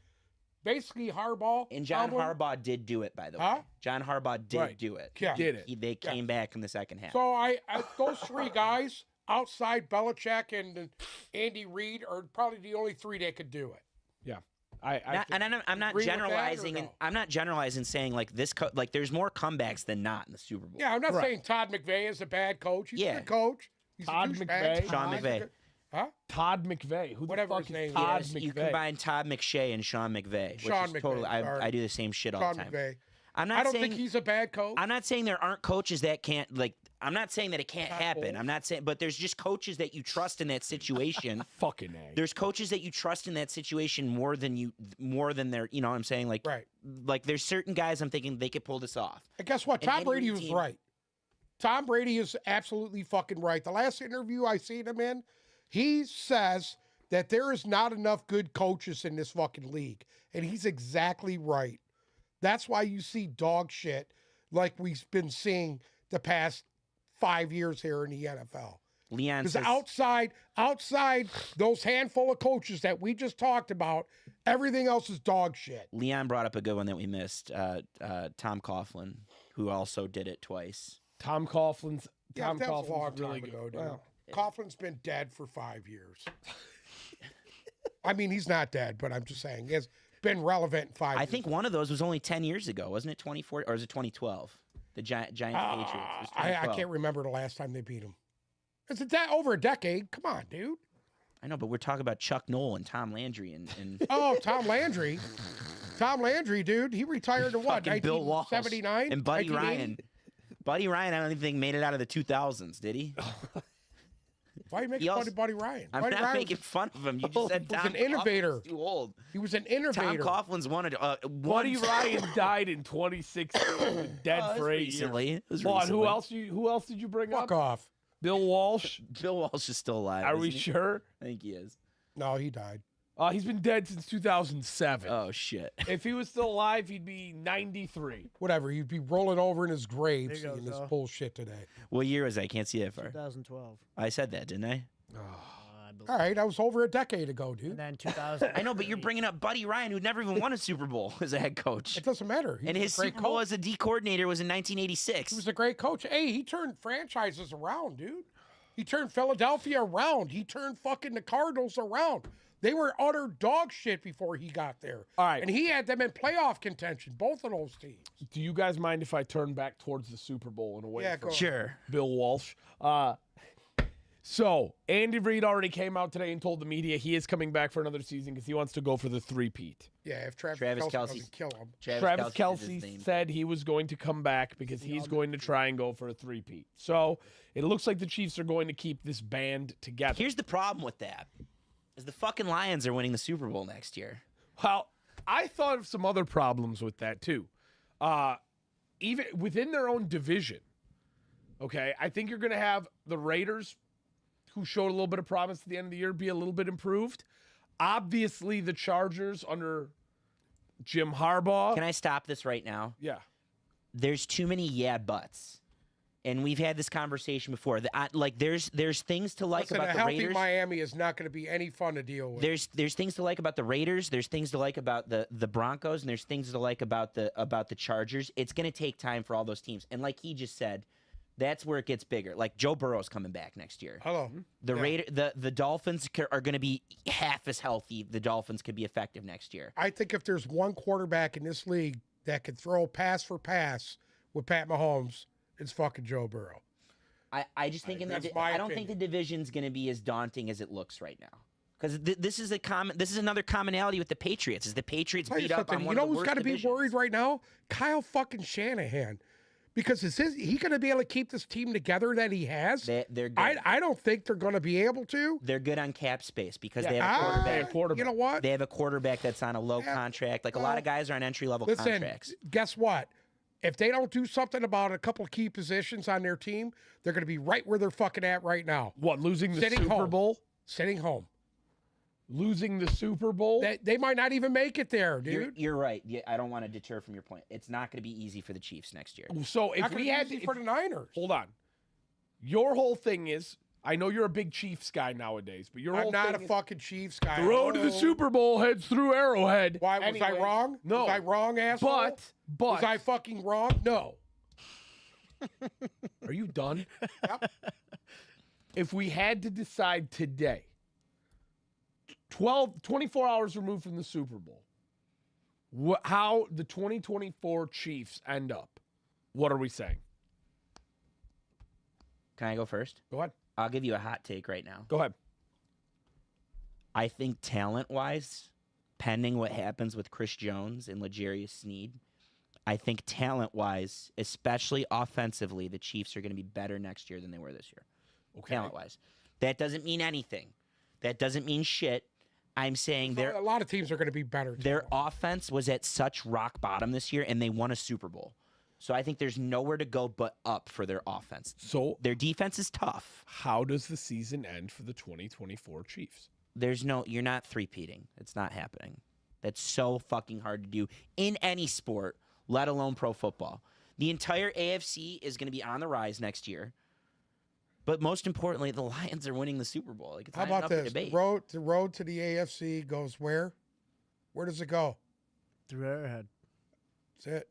basically Harbaugh. And John Tomlin. Harbaugh did do it, by the Huh? way. John Harbaugh did Right. do it. Yeah. Did it? They came back in the second half. So those three guys outside Belichick and Andy Reid are probably the only three that could do it. Yeah. I I'm not Agree with that or generalizing, and no? I'm not generalizing, saying like this. Like there's more comebacks than not in the Super Bowl. Yeah, I'm not Right. saying Todd McVay is a bad coach. He's a Yeah. good coach. He's Todd a douchebag. McVay. Sean He's a McVay. good- Huh? Todd McVay. Who Whatever the fuck his is name is. Todd Yes, McVay? you combine Todd McShay and Sean McVay. Sean which is totally, McVay, sorry. I do the same shit all Sean the time. McVay. I'm I not don't saying think he's a bad coach. I'm not saying there aren't coaches that can't like. I'm not saying that it can't happen. I'm not saying, but there's just coaches that you trust in that situation. Fucking A. There's coaches that you trust in that situation more than their, you know what I'm saying? Like, Right. like there's certain guys I'm thinking they could pull this off. And guess what? And Tom any Brady was team- right. Tom Brady is absolutely fucking right. The last interview I seen him in, he says that there is not enough good coaches in this fucking league. And he's exactly right. That's why you see dog shit like we've been seeing the past 5 years here in the NFL. Leon Because says, outside those handful of coaches that we just talked about, everything else is dog shit. Leon brought up a good one that we missed. Tom Coughlin, who also did it twice. Tom Coughlin's Yeah, that was a long Coughlin's time really good. ago, dude. Well, Coughlin's been dead for 5 years. I mean, he's not dead, but I'm just saying he has been relevant in 5 years. I think one of those was only 10 years ago, wasn't it? 24 or was it 2012? The Giant Patriots. It was I 2012. can't remember the last time they beat him. It's over a decade. Come on, dude. I know, but we're talking about Chuck Noll and Tom Landry and Oh, Tom Landry. Tom Landry, dude. He retired to what? fucking Bill Walsh 1979? and Buddy 1980? Ryan. Buddy Ryan, I don't even think made it out of the 2000s, did he? Why are you making He fun also- of Buddy Ryan? I'm Buddy not Ryan making fun of him. You just said was Tom an innovator. Coughlin's too old. he was an Tom innovator. Coughlin's one of Buddy Ryan died in 2016, dead for 8 years. recently. It was Hold on, recently. who else did you bring Fuck up? off. Bill Walsh. Bill Walsh is still alive. Are we isn't he? sure? I think he is. No, he died. He's been dead since 2007. Oh shit. If he was still alive, he'd be 93. Whatever. He'd be rolling over in his grave There you go, seeing this Joe. bullshit today. What year was that? I can't see that far. 2012. I said that, didn't I? I believe. All right, that was over a decade ago, And dude. then 2000. I know, but you're bringing up Buddy Ryan, who never even won a Super Bowl as a head coach. It doesn't matter. He And was his a great Super Bowl coach. as a D coordinator was in 1986. He was a great coach. Hey, he turned franchises around, dude. He turned Philadelphia around. He turned fucking the Cardinals around. They were utter dog shit before he got there. All right. And he had them in playoff contention, both of those teams. Do you guys mind if I turn back towards the Super Bowl and away Yeah, from go. Sure. Bill Walsh? So Andy Reid already came out today and told the media he is coming back for another season because he wants to go for the three-peat. Yeah, if Travis Travis Kelce Kelce. doesn't kill him. Travis did his Kelce thing. said he was going to come back because he's going to try and go for a three-peat. So it looks like the Chiefs are going to keep this band together. Here's the problem with that: is the fucking Lions are winning the Super Bowl next year. Well, I thought of some other problems with that too. Even within their own division, okay, I think you're going to have the Raiders, who showed a little bit of promise at the end of the year, be a little bit improved. Obviously, the Chargers under Jim Harbaugh. Can I stop this right now? Yeah. There's too many yeah buts, and we've had this conversation before. There's things to like Listen, about a the healthy Raiders. Miami is not going to be any fun to deal with. There's things to like about the Raiders. There's things to like about the Broncos, and there's things to like about the Chargers. It's going to take time for all those teams. And like he just said, that's where it gets bigger. Like Joe Burrow's coming back next year. Hello. The Dolphins are going to be half as healthy. The Dolphins could be effective next year. I think if there's one quarterback in this league that can throw pass for pass with Pat Mahomes, it's fucking Joe Burrow. I just think That's my I don't think the division's going to be as daunting as it looks right now. Because this is another commonality with the Patriots. Is the Patriots Tell you beat up something. on You one know of the who's worst got to be divisions. worried right now? Kyle fucking Shanahan. Because is he going to be able to keep this team together that he has? They're good. I don't think they're going to be able to. They're good on cap space because Yeah. they have a quarterback. quarterback. You know what? They have a quarterback that's on a low contract. Like a lot of guys are on entry level Listen, contracts. guess what? If they don't do something about a couple of key positions on their team, they're going to be right where they're fucking at right now. What, losing the Sitting Super home. Bowl? Sitting home. Losing the Super Bowl? They might not even make it there, dude. You're right. Yeah, I don't want to deter from your point. It's not going to be easy for the Chiefs next year. So Not if gonna we be had easy to, for the Niners. hold on. Your whole thing is, I know you're a big Chiefs guy nowadays, but your I'm whole not a thing is, fucking Chiefs guy. the road to the Oh. Super Bowl heads through Arrowhead. Why was I Anyways, wrong? No. Was I wrong, asshole? But Was I fucking wrong? No. are you done? Yep. If we had to decide today, 24 hours removed from the Super Bowl, how the 2024 Chiefs end up, what are we saying? Can I go first? Go ahead. I'll give you a hot take right now. Go ahead. I think talent-wise, pending what happens with Chris Jones and L'Jarius Sneed, I think talent-wise, especially offensively, the Chiefs are going to be better next year than they were this year. Okay. Talent-wise. That doesn't mean anything. That doesn't mean shit. I'm saying A lot of teams are going to be better. their offense was at such rock bottom this year, and they won a Super Bowl. So I think there's nowhere to go but up for their offense. So Their defense is tough. how does the season end for the 2024 Chiefs? You're not three-peating. It's not happening. That's so fucking hard to do in any sport, let alone pro football. The entire AFC is going to be on the rise next year. But most importantly, the Lions are winning the Super Bowl. Like, it's How not about enough for this? debate. The road to the AFC goes where? Where does it go? Through Arrowhead. That's it.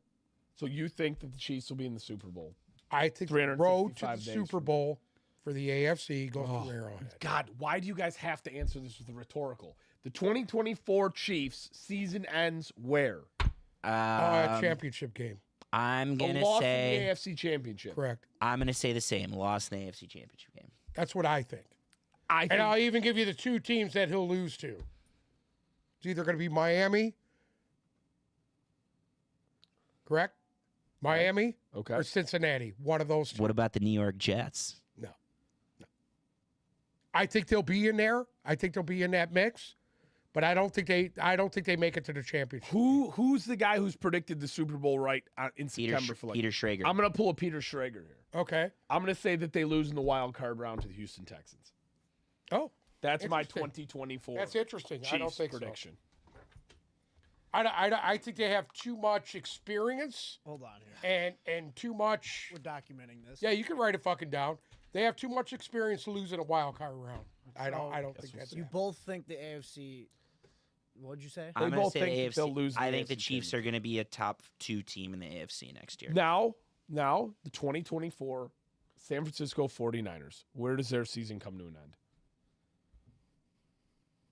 So you think that the Chiefs will be in the Super Bowl? I think the road to the 365 days Super from Bowl for the AFC goes Oh, through Arrowhead. God, why do you guys have to answer this with a rhetorical? The 2024 Chiefs season ends where? Championship game. I'm A going to loss say in the AFC Championship. Correct. I'm going to say the same. Lost in the AFC Championship game. That's what I think. I think And I'll even give you the two teams that he'll lose to. It's either going to be Miami, correct? Miami okay. or Cincinnati. One of those two. What about the New York Jets? No. I think they'll be in there. I think they'll be in that mix, but I don't think they make it to the championship. Who's the guy who's predicted the Super Bowl right in September for like? Peter Schrager. I'm gonna pull a Peter Schrager here. Okay. I'm gonna say that they lose in the wild card round to the Houston Texans. Oh, That's my Interesting. 2024. that's interesting. Chiefs I don't think prediction. so. I think they have too much experience Hold on here. and too much. We're documenting this. Yeah, you can write it fucking down. They have too much experience to lose in a wild card round. I don't think that's You both think the AFC. What'd you say? I'm going to both say think the that they'll AFC. lose I the think the AFC Chiefs are going to be a top 2 team in the AFC next year. Now the 2024 San Francisco 49ers. Where does their season come to an end?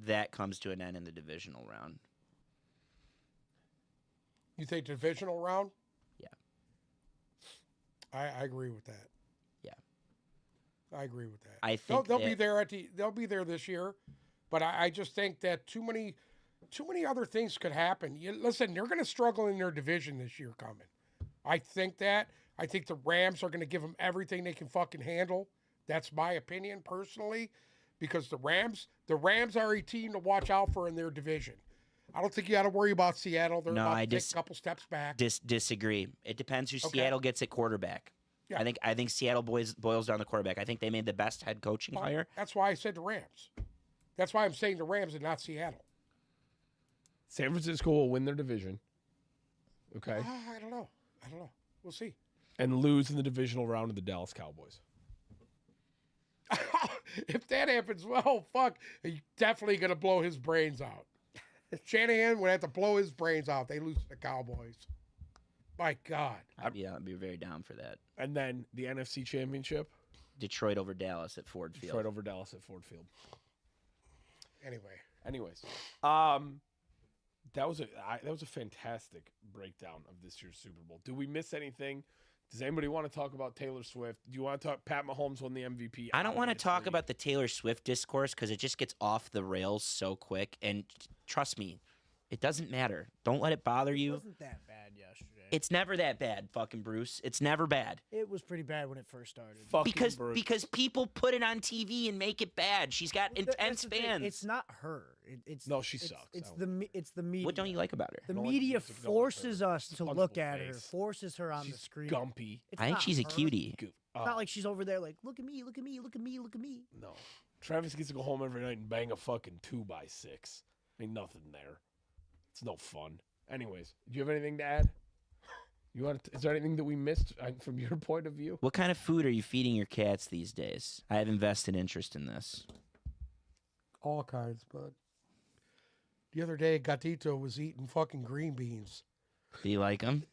That comes to an end in the divisional round. You think divisional round? Yeah. I agree with that. Yeah. I agree with that. I think they'll be there they'll be there this year, but I just think that too many other things could happen. Listen, they're going to struggle in their division this year coming. I think that. I think the Rams are going to give them everything they can fucking handle. That's my opinion personally, because the Rams are a team to watch out for in their division. I don't think you got to worry about Seattle. They're about to take a couple steps back. Disagree. It depends who Okay. Seattle gets at quarterback. Yeah. I think Seattle boils down the quarterback. I think they made the best head coaching hire. That's why I said the Rams. That's why I'm saying the Rams and not Seattle. San Francisco will win their division. Okay. I don't know. We'll see. And lose in the divisional round of the Dallas Cowboys. If that happens, well, fuck, he's definitely going to blow his brains out. Shanahan would have to blow his brains out. They lose to the Cowboys. My God. I'd be very down for that. And then the NFC Championship. Detroit over Dallas at Ford Field. Detroit over Dallas at Ford Field. Anyways, that was a fantastic breakdown of this year's Super Bowl. Do we miss anything? Does anybody want to talk about Taylor Swift? Do you want to talk Pat Mahomes won the MVP? I don't want to talk obviously. about the Taylor Swift discourse because it just gets off the rails so quick. And trust me, it doesn't matter. Don't let it bother It you. wasn't that bad yesterday. It's never that bad, fucking Bruce. It's never bad. It was pretty bad when it first started. Fucking Because Bruce. because people put it on TV and make it bad. She's got Well, intense that's the thing. fans. It's not her. It's No, she it's- sucks. It's I the media. What don't you like about her? The don't like media the music, don't like forces her. us to Punchable look at her, face. forces her on the She's screen. gumpy. It's I think not she's a her. cutie. Goof. It's not like she's over there like, look at me, look at me, look at me, look at me. No. Travis gets to go home every night and bang a fucking 2x6. Ain't nothing there. It's no fun. Anyways, do you have anything to add? Is there anything that we missed from your point of view? What kind of food are you feeding your cats these days? I have invested interest in this. all kinds, bud. The other day, Gatito was eating fucking green beans. Do you like them?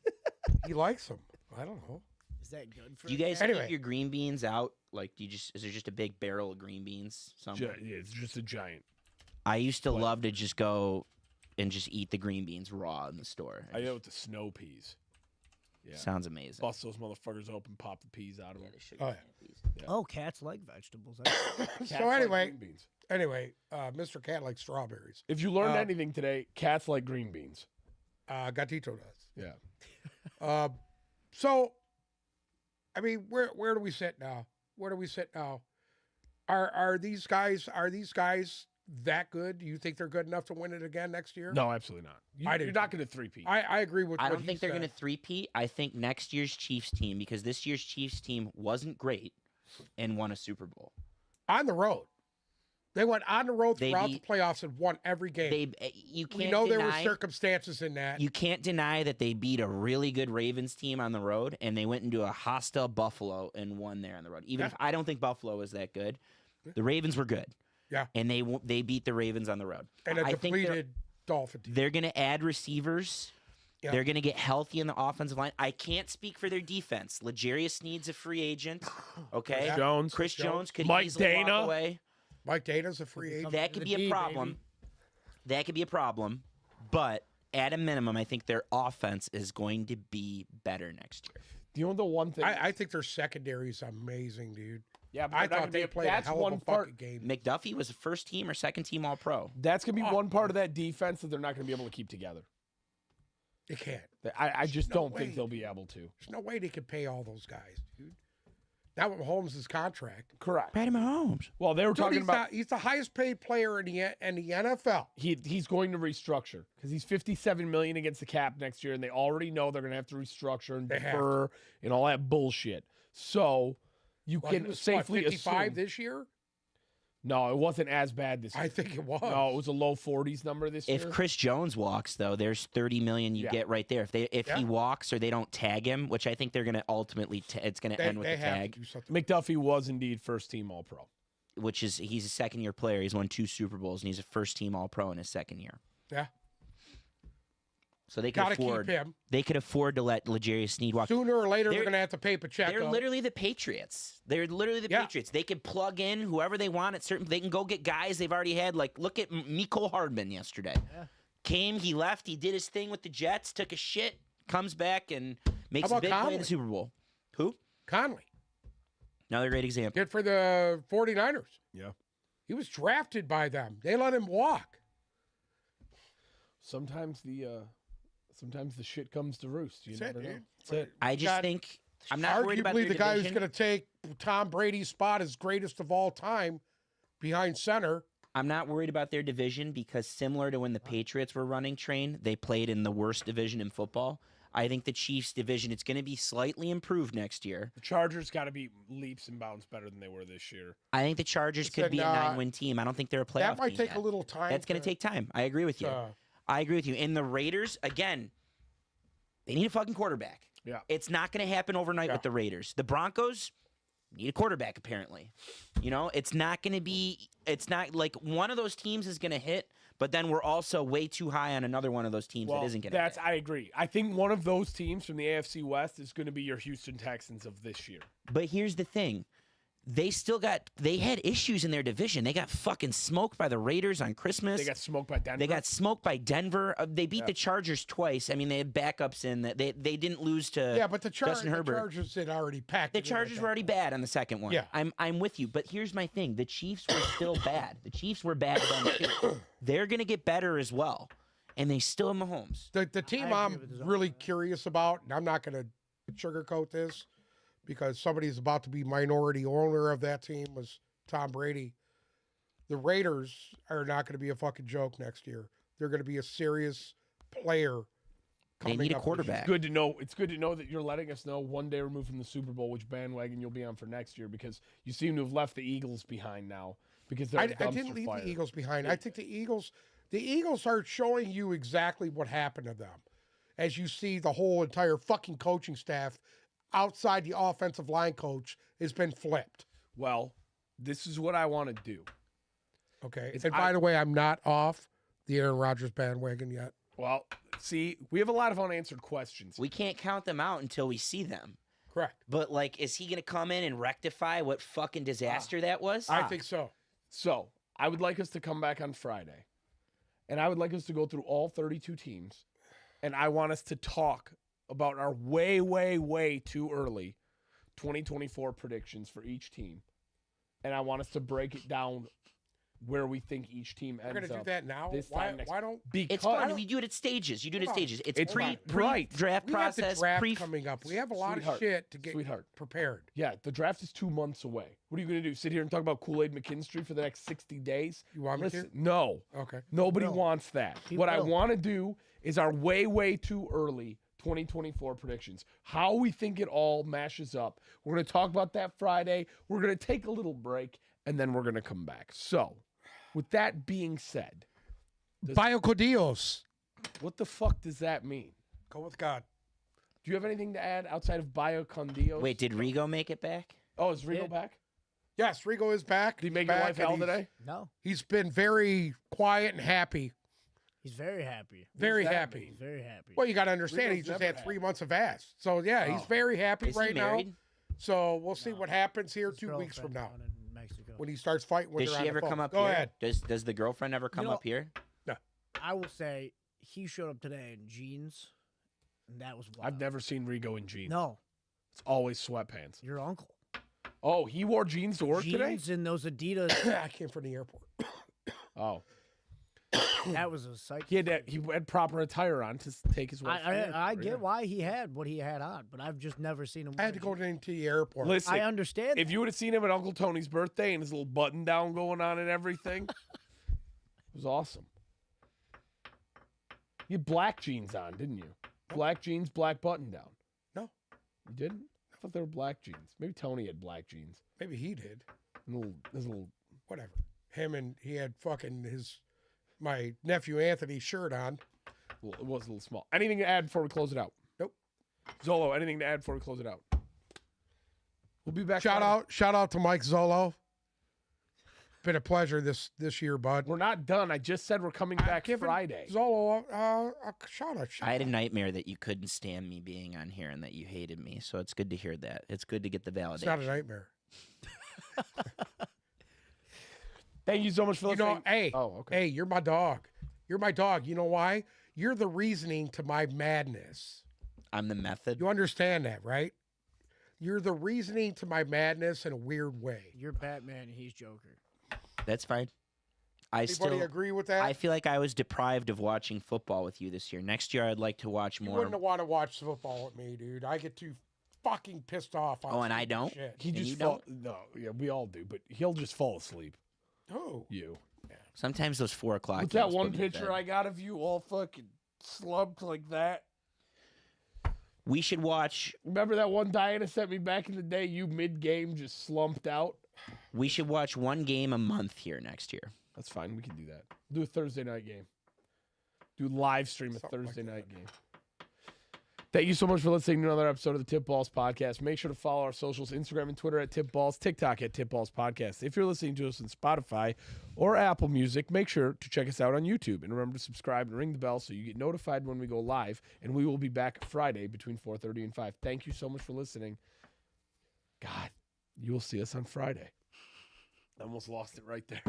He likes them. I don't know. Is that good for Do you guys Anyway. keep your green beans out? Like, is there just a big barrel of green beans somewhere? Yeah, it's just a giant. I used to love to just go and just eat the green beans raw in the store. I know with the snow peas. Yeah. Sounds amazing. Bust those motherfuckers open, pop the peas out of them. Oh, yeah. peas. Oh, cats like vegetables. Cats So like anyway, green beans. Mr. Cat likes strawberries. If you learned anything today, cats like green beans. Gatito does. Yeah. So, I mean, where do we sit now? Where do we sit now? Are these guys that good? Do you think they're good enough to win it again next year? No, absolutely not. You're not going to three-peat. I agree with. I what don't he think they're said. going to three-peat. I think next year's Chiefs team, because this year's Chiefs team wasn't great and won a Super Bowl. On the road. They went on the road They throughout beat- the playoffs and won every game. You can't We know there were deny- circumstances in that. You can't deny that they beat a really good Ravens team on the road, and they went into a hostile Buffalo and won there on the road. Even if I don't think Buffalo was that good, the Ravens were good. Yeah. And they beat the Ravens on the road. And a I think depleted Dolphin team. they're going to add receivers. Yeah. They're going to get healthy in the offensive line. I can't speak for their defense. L'Jarius Sneed's a free agent. Okay. Yeah. Jones. Chris Jones could Mike easily Dana. walk away. Mike Dana's a free agent. That could The be a D, problem. baby. That could be a problem. But at a minimum, I think their offense is going to be better next year. The one thing. I think their secondary is amazing, dude. yeah, but I they're not thought gonna they be- played a that's hell one of a part. fucking game. McDuffie was a first team or second team All Pro. That's going to be one part of that defense that they're not going to be able to keep together. They can't. I just no don't way. think they'll be able to. There's no way they can pay all those guys, dude. Not with Mahomes' contract. Correct. Patty Mahomes. Well, they were Dude, talking about he's the highest paid player in the NFL. he's going to restructure because he's $57 million against the cap next year, and they already know they're going to have to restructure and They have defer and all that bullshit. So you Well, he can was, safely 55 assume. this year? No, it wasn't as bad this year. I think it was. No, it was a low 40s number this year. If Chris Jones walks, though, there's $30 million you Yeah. get right there. If Yeah. he walks or they don't tag him, which I think they're going to ultimately, it's going to end with they the have tag, to do something. McDuffie was indeed first team All Pro. which is he's a second year player. He's won 2 Super Bowls and he's a first team All Pro in his second year. Yeah. So they could Got to keep afford. him. They could afford to let L'Jarius Sneed walk. Sooner or later, They're- they're going to have to pay Pacheco. They're literally the Patriots. They're literally the Yeah. Patriots. They could plug in whoever they want at certain. They can go get guys they've already had. Like look at Mecole Hardman yesterday. Yeah. Came, he left, he did his thing with the Jets, took a shit, comes back and makes How a about big play in Conley? the Super Bowl. Who? Conley. Another great example. Did for the 49ers. Yeah. He was drafted by them. They let him walk. Sometimes the shit comes to roost. You That's never it, know. dude. That's it. I just got- think I'm not worried about their Arguably, the guy who's division. going to take Tom Brady's spot as greatest of all time behind center. I'm not worried about their division because similar to when the Patriots were running train, they played in the worst division in football. I think the Chiefs division, it's going to be slightly improved next year. The Chargers got to be leaps and bounds better than they were this year. I think the Chargers could Listen, be a 9-win team. I don't think they're a playoff That might team take yet. a little time. That's going to take time. I agree with you. I agree with you. And the Raiders, again, they need a fucking quarterback. Yeah. It's not going to happen overnight Yeah. with the Raiders. The Broncos need a quarterback, apparently. You know, it's not like one of those teams is going to hit, but then we're also way too high on another one of those teams that isn't going to hit. I agree. I think one of those teams from the AFC West is going to be your Houston Texans of this year. But here's the thing. They had issues in their division. They got fucking smoked by the Raiders on Christmas. They got smoked by Denver. They got smoked by Denver. They beat the Chargers twice. I mean, they had backups in that. They didn't lose to Yeah, but the Justin Herbert. Chargers had already packed. The it in Chargers at were already that point. bad on the second one. Yeah. I'm with you. But here's my thing. The Chiefs were still bad. The Chiefs were bad then too. They're going to get better as well. And they still have Mahomes. The team agree I'm with his really curious about, and I'm not going to sugarcoat this because somebody's about to be minority owner of that team, was Tom Brady. The Raiders are not going to be a fucking joke next year. They're going to be a serious player. They coming need a up this quarterback. Good to know. It's good to know that you're letting us know one day removed from the Super Bowl which bandwagon you'll be on for next year because you seem to have left the Eagles behind now because they're I a dumpster didn't leave fire. the Eagles behind. I think the Eagles are showing you exactly what happened to them. As you see, the whole entire fucking coaching staff outside the offensive line coach has been flipped. Well, this is what I want to do. Okay. It's- And by the way, I'm not off the Aaron Rodgers bandwagon yet. Well, see, we have a lot of unanswered questions. We can't count them out until we see them. Correct. But, like, is he going to come in and rectify what fucking disaster that was? I think so. So, I would like us to come back on Friday, and I would like us to go through all 32 teams, and I want us to talk about our way, way, way too early 2024 predictions for each team. And I want us to break it down where we think each team We're ends gonna do up. that now. this Why? time next- Why don't Because It's fun. We do it at stages. You do it at Hold on. stages. It's It's fine. pre-draft we have the process. draft coming up? We have a lot Sweetheart. of shit to get Sweetheart. prepared. Yeah, the draft is 2 months away. What are you going to do? Sit here and talk about Kool-Aid McKinstry for the next 60 days? You want me Listen, no. to? Okay. Nobody will. wants that. He What I will. want to do is our way too early 2024 predictions. How we think it all mashes up. We're going to talk about that Friday. We're going to take a little break, and then we're going to come back. So, with that being said, Biocodios. what the fuck does that mean? Go with God. Do you have anything to add outside of Biocondios? Wait, did Rigo make it back? Oh, is Rigo Yeah. back? Yes, Rigo is back. Did he He's make your back, life and hell he's- today? No, He's been very quiet and happy. he's very happy. Very that happy. mean? He's very happy. Well, you got to understand, Rigo's he just never had 3 months of ass. So, yeah, he's Oh. very happy Is right he now. married? So, we'll see No. what happens here His 2 weeks from now girlfriend down in Mexico. when he starts fighting with Does her she on the ever phone. come up Go here? ahead. Does the girlfriend ever come know- up here? I will say he showed up today in jeans, and that was wild. I've never seen Rigo in jeans. No, It's always sweatpants. your uncle. Oh, he wore jeans to work today? Jeans and those Adidas. I came from the airport. Oh. That was a sight. He had proper attire on to take his wife. I get why he had what he had on, but I've just never seen him. I had to wear go into the airport. Listen, I understand. if you would have seen him at Uncle Tony's birthday and his little button down going on and everything, it was awesome. You had black jeans on, didn't you? Black jeans, black button down. No. You didn't? I thought they were black jeans. Maybe Tony had black jeans. Maybe he did. His little Whatever. Him and he had fucking my nephew Anthony's shirt on. it was a little small. Anything to add before we close it out? Nope. Zolo, anything to add before we close it out? We'll be back. Shout Friday. out to Mike Zolo. Been a pleasure this year, bud. We're not done. I just said we're coming back Giving Friday. Zolo, a shout out. I had a nightmare that you couldn't stand me being on here and that you hated me. So it's good to hear that. It's good to get the validation. It's not a nightmare. Thank you so much for You listening. know, hey, Oh, okay. hey, you're my dog. You're my dog. You know why? You're the reasoning to my madness. I'm the method. You understand that, right? You're the reasoning to my madness in a weird way. You're Batman and he's Joker. That's fine. Anybody agree with that? I feel like I was deprived of watching football with you this year. Next year, I'd like to watch You more. wouldn't want to watch football with me, dude. I get too fucking pissed off. On Oh, and I stupid don't? Shit. He And just you fall. No, yeah, we all do, but he'll just fall asleep. Oh, You. Sometimes those 4 o'clock. What's that games one put me to picture bed. I got of you all fucking slumped like that? We should watch. Remember that one Diana sent me back in the day? You mid-game just slumped out. We should watch one game a month here next year. That's fine. We can do that. Do a Thursday night game. Do live stream a Something like Thursday that. night game. Thank you so much for listening to another episode of the Tip Balls Podcast. Make sure to follow our socials, Instagram and Twitter at Tip Balls, TikTok at Tip Balls Podcast. If you're listening to us on Spotify or Apple Music, make sure to check us out on YouTube. And remember to subscribe and ring the bell so you get notified when we go live. And we will be back Friday between 4:30 and 5. Thank you so much for listening. God, you will see us on Friday. I almost lost it right there.